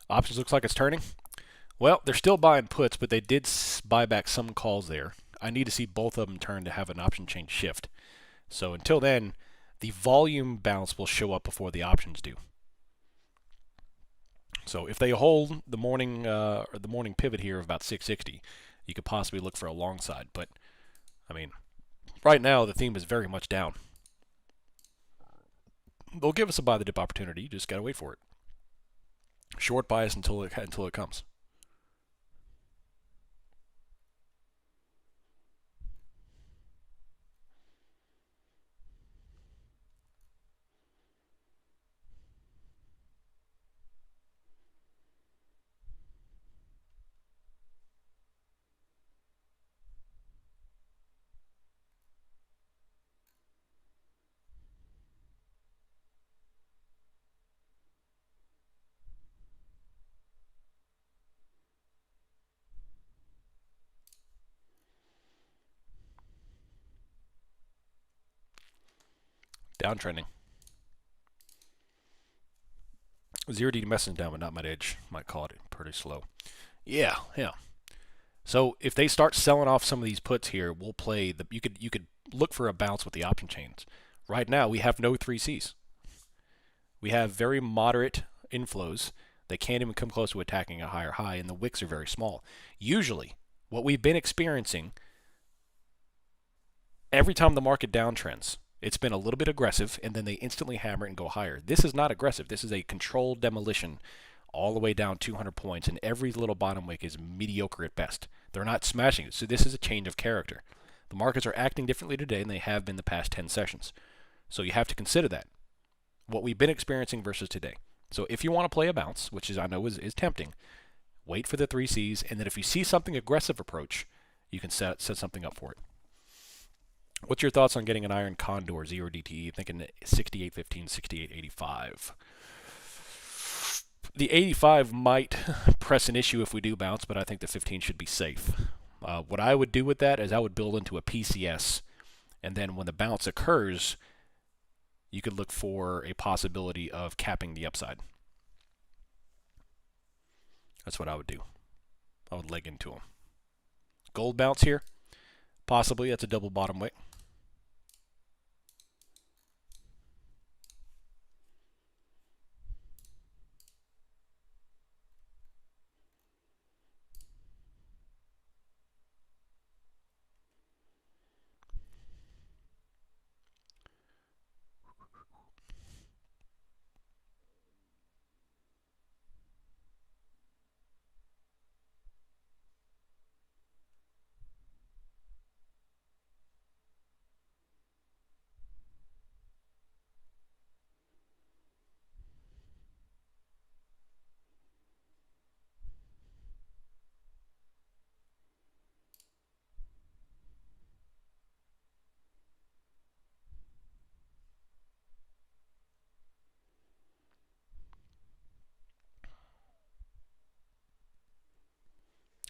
Options looks like it's turning. Well, they're still buying puts, but they did buy back some calls there. I need to see both of them turn to have an option chain shift. So until then, the volume bounce will show up before the options do. So if they hold the morning pivot here of about 660, you could possibly look for a long side. But I mean, right now the theme is very much down. They'll give us a buy the dip opportunity. You just gotta wait for it. Short bias until it comes. Downtrending. 0D messing down, but not my edge. Might call it pretty slow. Yeah. So if they start selling off some of these puts here, we'll play the. You could look for a bounce with the option chains. Right now we have no 3Cs. We have very moderate inflows. They can't even come close to attacking a higher high, and the wicks are very small. Usually, what we've been experiencing every time the market downtrends, it's been a little bit aggressive, and then they instantly hammer it and go higher. This is not aggressive. This is a controlled demolition all the way down 200 points, and every little bottom wick is mediocre at best. They're not smashing it, so this is a change of character. The markets are acting differently today than they have been the past 10 sessions. So you have to consider that, what we've been experiencing versus today. So if you want to play a bounce, which is I know is tempting, wait for the 3Cs, and then if you see something aggressive approach, you can set something up for it. What's your thoughts on getting an iron condor 0 DTE, thinking 68.15, 68.85? The 85 might press an issue if we do bounce, but I think the 15 should be safe. What I would do with that is I would build into a PCS, and then when the bounce occurs, you could look for a possibility of capping the upside. That's what I would do. I would leg into them. Gold bounce here, possibly. That's a double bottom wick.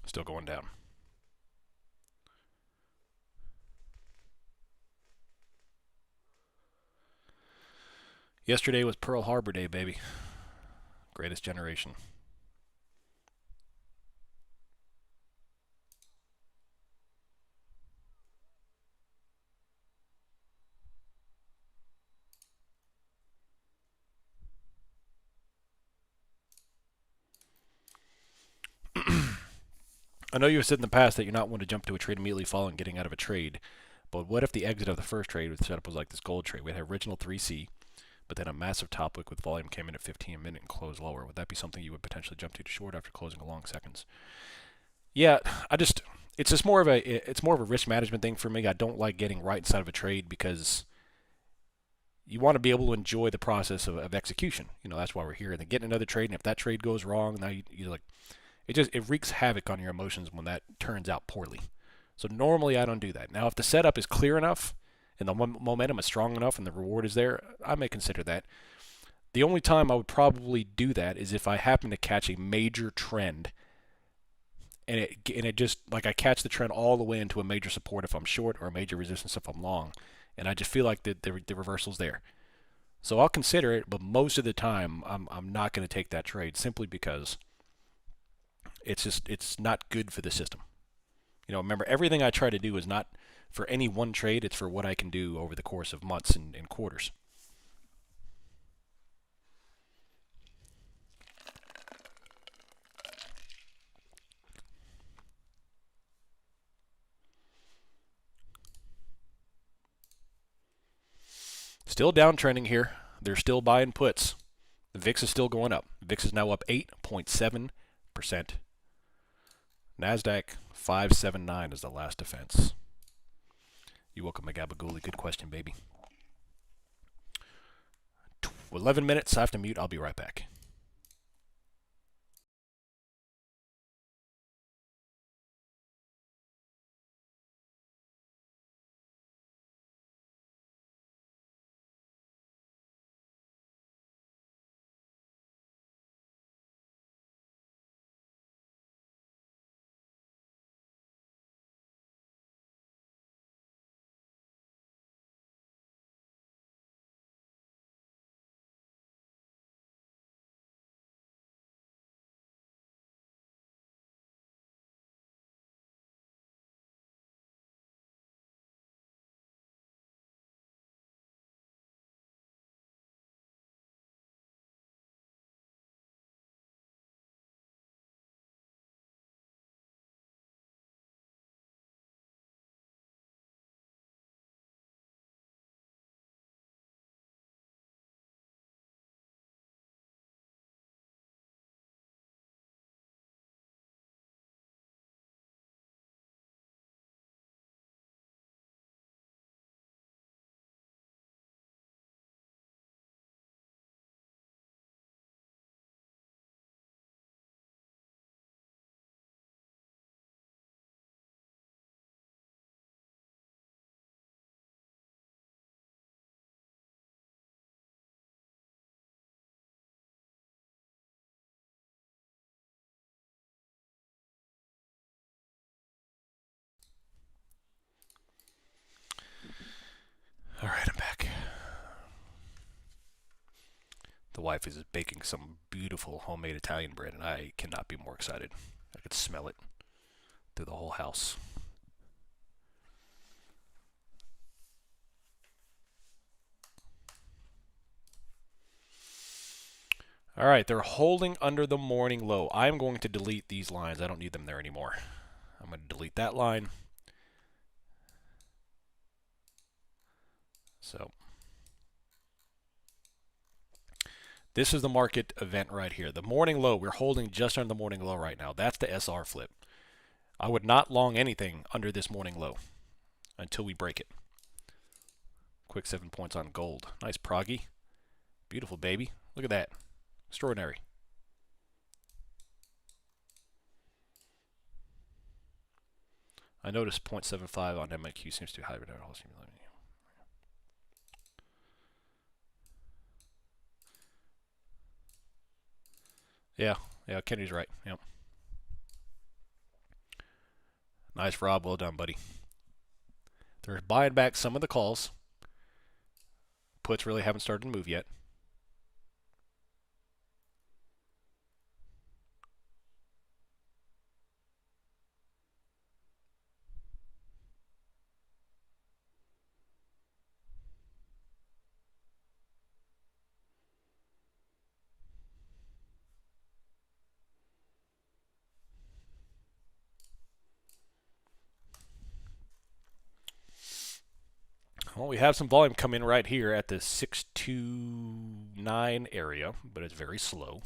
Still going down. Yesterday was Pearl Harbor Day, baby. Greatest generation. I know you've said in the past that you're not one to jump to a trade immediately following getting out of a trade, but what if the exit of the first trade with setup was like this gold trade? We had original 3C, but then a massive top wick with volume came in at 15 a minute and closed lower. Would that be something you would potentially jump to short after closing a long seconds? Yeah, it's just more of a risk management thing for me. I don't like getting right inside of a trade because you want to be able to enjoy the process of execution. That's why we're here. And then getting another trade, and if that trade goes wrong, now you're like, it wreaks havoc on your emotions when that turns out poorly. So normally I don't do that. Now if the setup is clear enough and the momentum is strong enough and the reward is there, I may consider that. The only time I would probably do that is if I happen to catch a major trend and it just like I catch the trend all the way into a major support if I'm short or a major resistance if I'm long, and I just feel like the reversal's there. So I'll consider it, but most of the time I'm not going to take that trade simply because it's not good for the system. Remember, everything I try to do is not for any one trade, it's for what I can do over the course of months and quarters. Still downtrending here. They're still buying puts. The VIX is still going up. The VIX is now up 8.7%. NASDAQ 579 is the last defense. You're welcome, Magabagooli. Good question, baby. 11 minutes. I have to mute. I'll be right back. wife is baking some beautiful homemade Italian bread, and I cannot be more excited. I could smell it through the whole house. All right, they're holding under the morning low. I'm going to delete these lines. I don't need them there anymore. I'm going to delete that line. So this is the market event right here. The morning low, we're holding just under the morning low right now. That's the SR flip. I would not long anything under this morning low until we break it. Quick 7 points on gold. Nice proggy. Beautiful, baby. Look at that. Extraordinary. I noticed 0.75 on MIQ seems to be higher than all. Yeah, Kenny's right. Yep. Nice, Rob. Well done, buddy. They're buying back some of the calls. Puts really haven't started to move yet. Well, we have some volume come in right here at the 629 area, but it's very slow.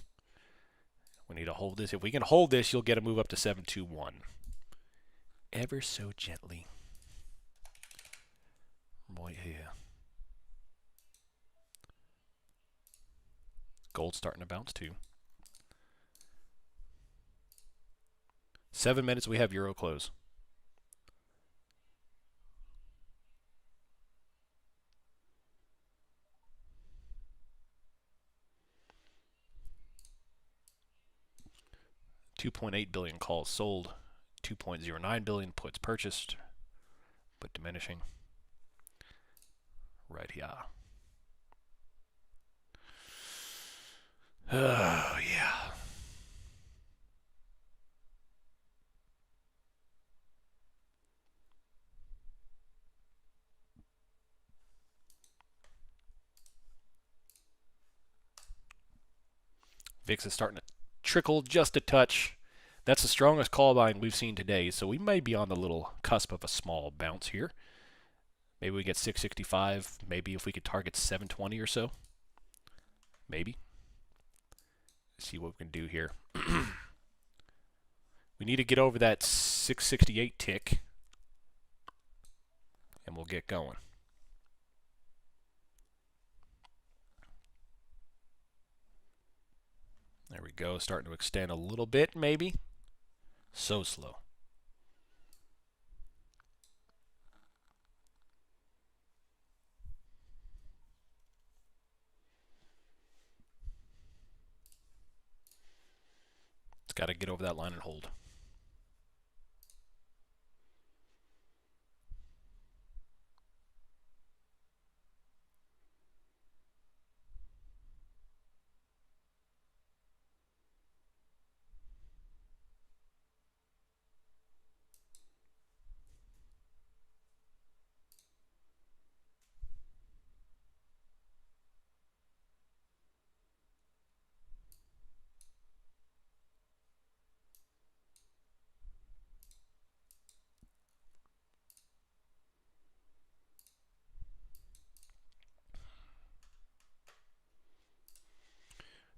We need to hold this. If we can hold this, you'll get a move up to 721. Ever so gently. Boy, yeah. Gold's starting to bounce too. 7 minutes, we have Euro close. $2.8 billion calls sold, 2.09 billion puts purchased, but diminishing. Right here. Oh, yeah. VIX is starting to trickle just a touch. That's the strongest call line we've seen today, so we may be on the little cusp of a small bounce here. Maybe we get 665. Maybe if we could target 720 or so. Maybe. Let's see what we can do here. We need to get over that 668 tick, and we'll get going. There we go. Starting to extend a little bit, maybe. So slow. It's got to get over that line and hold.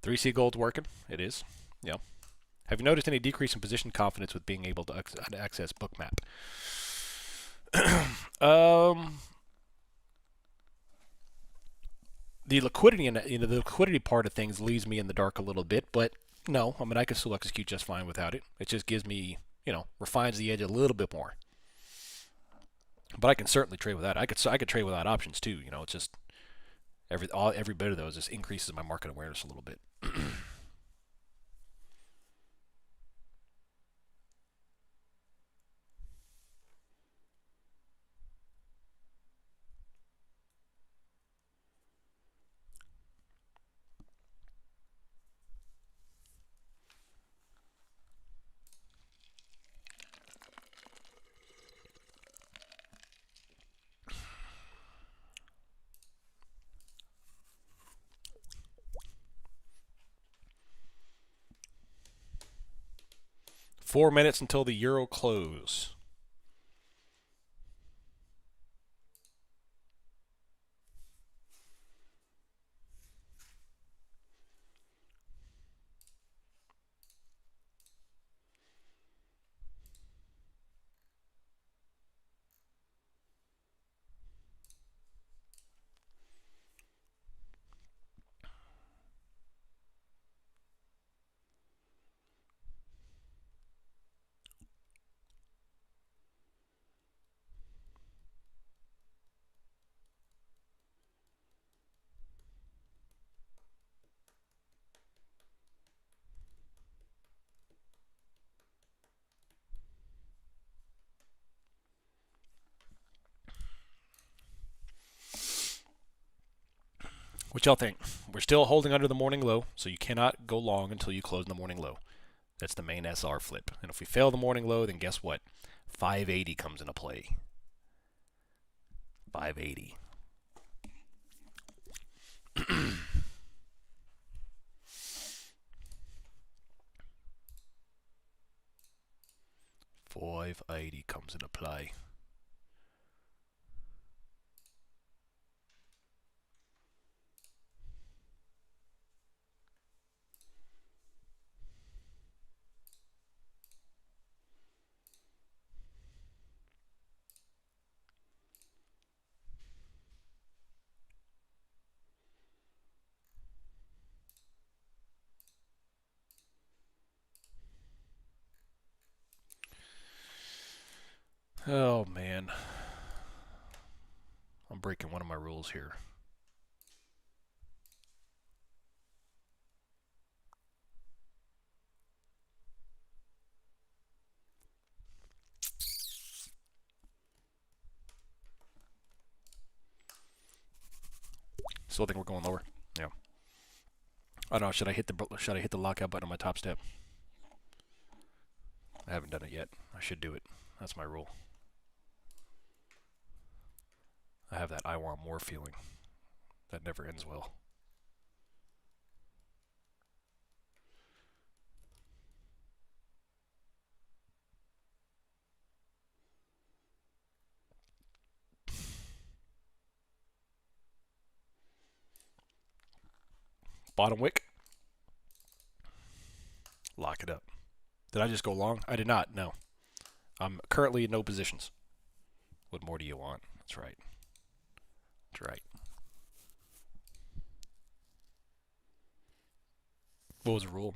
$3C gold working? It is. Yeah. Have you noticed any decrease in position confidence with being able to access Bookmap? The liquidity and the liquidity part of things leaves me in the dark a little bit, but no, I mean I can still execute just fine without it. It just gives me, refines the edge a little bit more. But I can certainly trade without it. I could trade without options too. It's just every bit of those just increases my market awareness a little bit. 4 minutes until the euro close. What y'all think? We're still holding under the morning low, so you cannot go long until you close in the morning low. That's the main SR flip. And if we fail the morning low, then guess what? 580 comes into play. 580. $580 comes into play. Oh man, I'm breaking one of my rules here. Still think we're going lower. Yeah. I don't know. Should I hit the lockout button on my top step? I haven't done it yet. I should do it. That's my rule. I have that I want more feeling. That never ends well. Bottom wick. Lock it up. Did I just go long? I did not. No. I'm currently in no positions. What more do you want? That's right. That's right. What was the rule?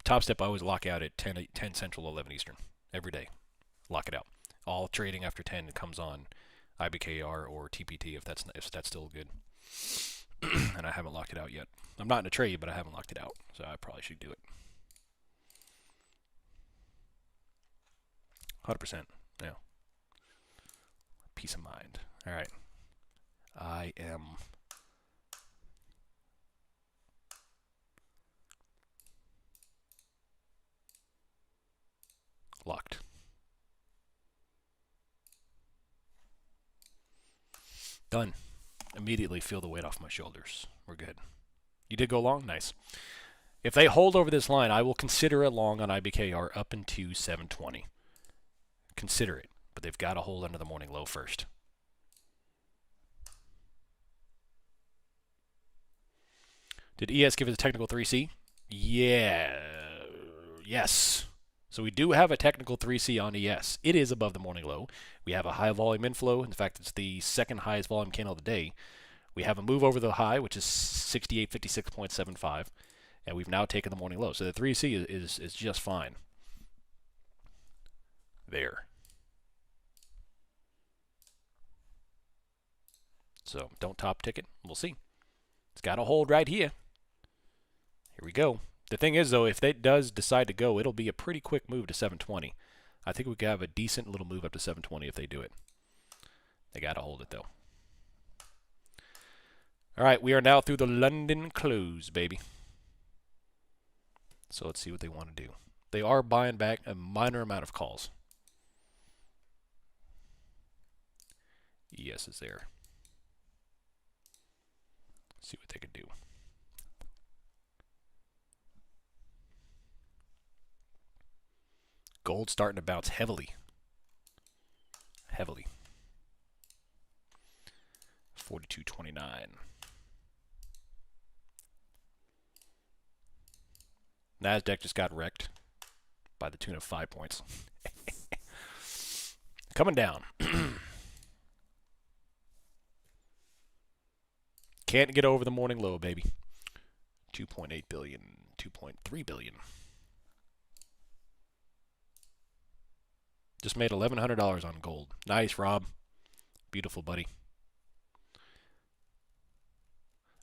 Top step, I always lock out at 10 Central, 11 Eastern. Every day. Lock it out. All trading after 10 comes on IBKR or TPT if that's still good. And I haven't locked it out yet. I'm not in a trade, but I haven't locked it out. So I probably should do it. 100%. Yeah. Peace of mind. All right. I am locked. Done. Immediately feel the weight off my shoulders. We're good. You did go long? Nice. If they hold over this line, I will consider it long on IBKR up into 720. Consider it, but they've got to hold under the morning low first. Did ES give it a technical 3C? Yeah. Yes. So we do have a technical 3C on ES. It is above the morning low. We have a high volume inflow. In fact, it's the second highest volume candle of the day. We have a move over the high, which is 6856.75, and we've now taken the morning low. So the 3C is just fine. There. So don't top ticket. We'll see. It's got to hold right here. Here we go. The thing is, though, if it does decide to go, it'll be a pretty quick move to 720. I think we could have a decent little move up to 720 if they do it. They got to hold it, though. All right, we are now through the London close, baby. So let's see what they want to do. They are buying back a minor amount of calls. ES is there. See what they can do. Gold starting to bounce heavily. 42.29. NASDAQ just got wrecked by the tune of 5 points. Coming down. Can't get over the morning low, baby. 2.8 billion, 2.3 billion. Just made $1,100 on gold. Nice, Rob. Beautiful, buddy.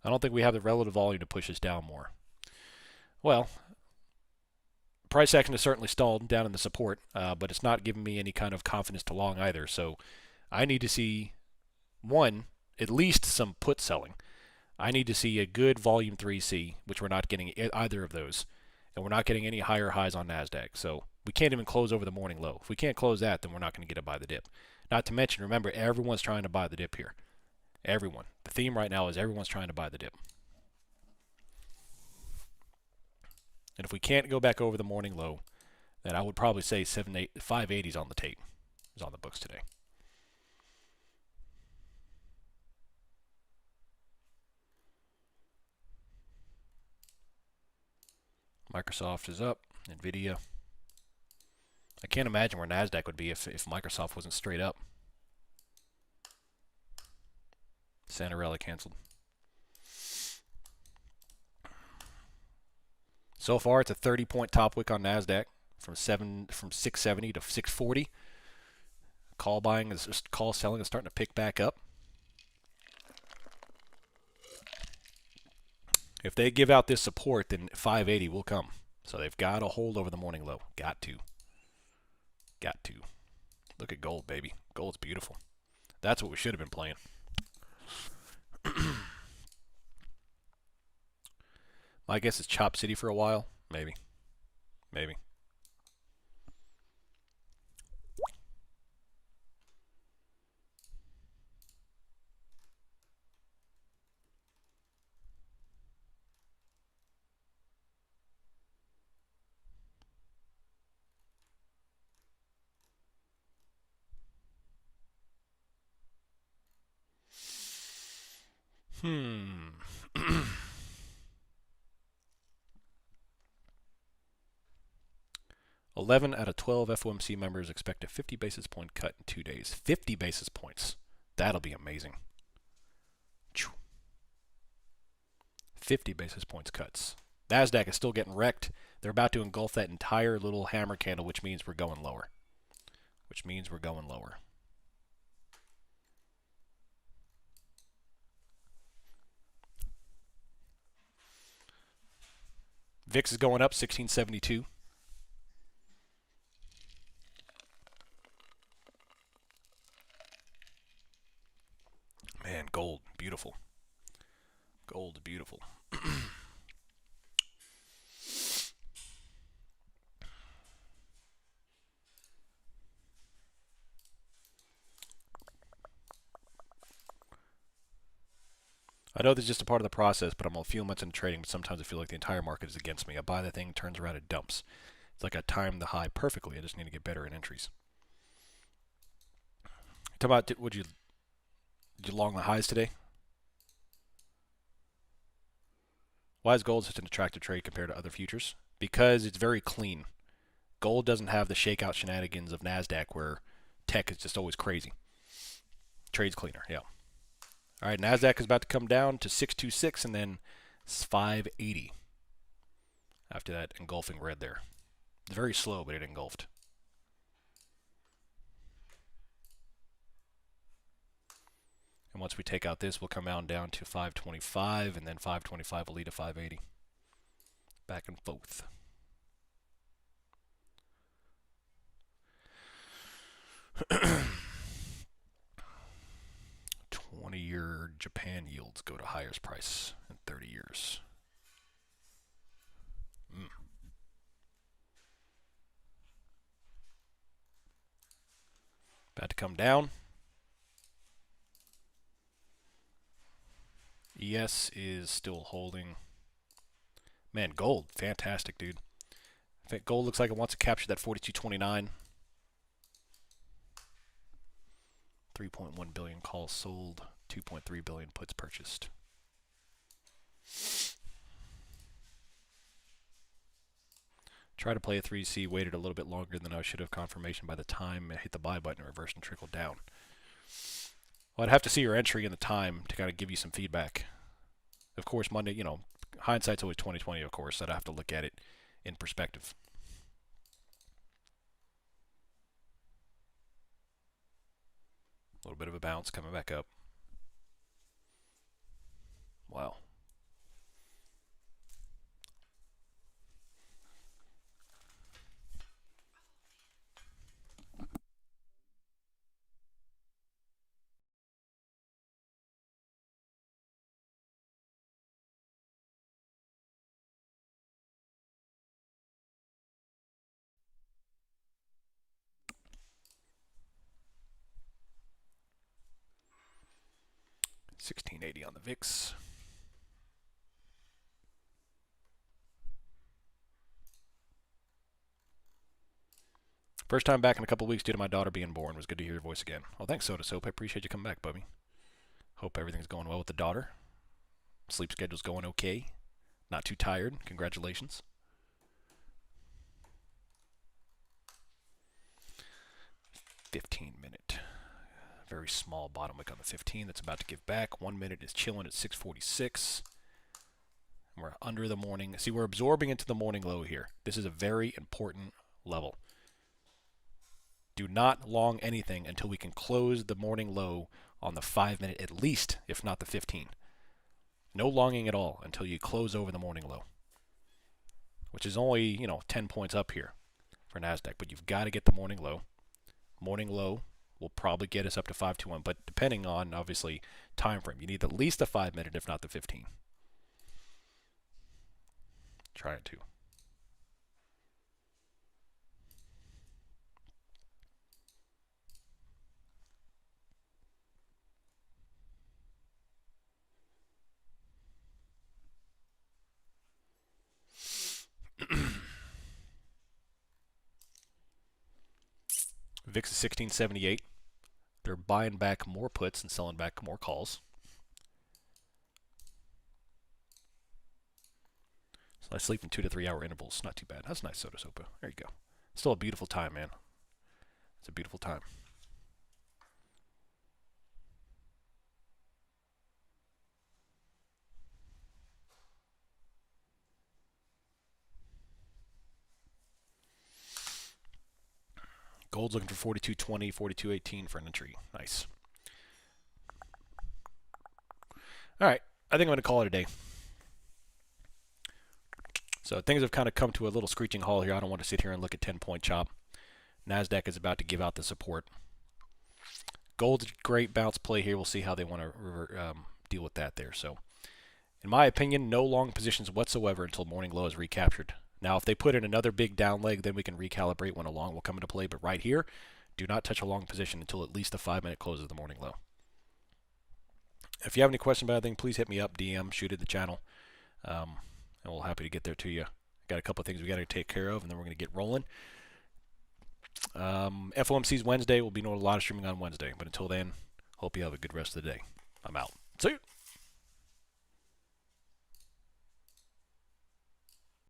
I don't think we have the relative volume to push us down more. Well, price action is certainly stalled down in the support, but it's not giving me any kind of confidence to long either. So I need to see, one, at least some put selling. I need to see a good volume 3C, which we're not getting either of those. And we're not getting any higher highs on NASDAQ. So we can't even close over the morning low. If we can't close that, then we're not going to get it by the dip. Not to mention, remember, everyone's trying to buy the dip here. Everyone. The theme right now is everyone's trying to buy the dip. And if we can't go back over the morning low, then I would probably say 580 is on the tape. Is on the books today. Microsoft is up. Nvidia. I can't imagine where NASDAQ would be if Microsoft wasn't straight up. Santarelli canceled. So far, it's a 30-point top wick on NASDAQ from 670 to 640. Call selling is starting to pick back up. If they give out this support, then 580 will come. So they've got to hold over the morning low. Got to. Look at gold, baby. Gold's beautiful. That's what we should have been playing. My guess is Chop City for a while. Maybe. Hmm. 11 out of 12 FOMC members expect a 50 basis point cut in 2 days. 50 basis points. That'll be amazing. 50 basis points cuts. NASDAQ is still getting wrecked. They're about to engulf that entire little hammer candle, which means we're going lower. VIX is going up, 1672. Man, gold, beautiful. Gold, beautiful. I know this is just a part of the process, but I'm a few months into trading, but sometimes I feel like the entire market is against me. I buy the thing, turns around, it dumps. It's like I timed the high perfectly. I just need to get better at entries. Talk about, did you long the highs today? Why is gold such an attractive trade compared to other futures? Because it's very clean. Gold doesn't have the shakeout shenanigans of NASDAQ where tech is just always crazy. Trade's cleaner, yeah. All right, NASDAQ is about to come down to 626 and then 580 after that engulfing red there. It's very slow, but it engulfed. And once we take out this, we'll come down to 525, and then 525 will lead to 580. Back and forth. Year Japan yields go to highest price in 30 years. About to come down. ES is still holding. Man, gold, fantastic, dude. In fact, gold looks like it wants to capture that 42.29. 3.1 billion calls sold, 2.3 billion puts purchased. Try to play a 3C, waited a little bit longer than I should have. Confirmation by the time I hit the buy button, reversed and trickled down. Well, I'd have to see your entry and the time to kind of give you some feedback. Of course, Monday, you know, hindsight's always 20/20, of course, so I'd have to look at it in perspective. A little bit of a bounce coming back up. Wow. $16.80 on the VIX. First time back in a couple of weeks due to my daughter being born. It was good to hear your voice again. Well, thanks, Soda Soap. I appreciate you coming back, Bubby. Hope everything's going well with the daughter. Sleep schedule's going okay. Not too tired. Congratulations. $15-minute. Very small bottom wick on the 15 that's about to give back. 1 minute is chilling at 646. We're under the morning. See, we're absorbing into the morning low here. This is a very important level. Do not long anything until we can close the morning low on the 5-minute at least, if not the 15. No longing at all until you close over the morning low, which is only, 10 points up here for NASDAQ. But you've got to get the morning low. Morning low will probably get us up to 521, but depending on, obviously, time frame. You need at least the 5-minute, if not the 15. Try it too. VIX is 1678. They're buying back more puts and selling back more calls. So I sleep in 2 to 3 hour intervals. Not too bad. That's nice, Soda Sopa. There you go. Still a beautiful time, man. It's a beautiful time. Gold's looking for 42.20, 42.18 for an entry. Nice. All right. I think I'm going to call it a day. So things have kind of come to a little screeching halt here. I don't want to sit here and look at 10-point chop. NASDAQ is about to give out the support. Gold's a great bounce play here. We'll see how they want to deal with that there. So in my opinion, no long positions whatsoever until morning low is recaptured. Now, if they put in another big down leg, then we can recalibrate when a long will come into play. But right here, do not touch a long position until at least the 5-minute close of the morning low. If you have any questions about anything, please hit me up, DM, shoot at the channel. And we'll be happy to get there to you. Got a couple of things we got to take care of, and then we're going to get rolling. FOMC's Wednesday. Will be doing a lot of streaming on Wednesday. But until then, hope you have a good rest of the day. I'm out. See you.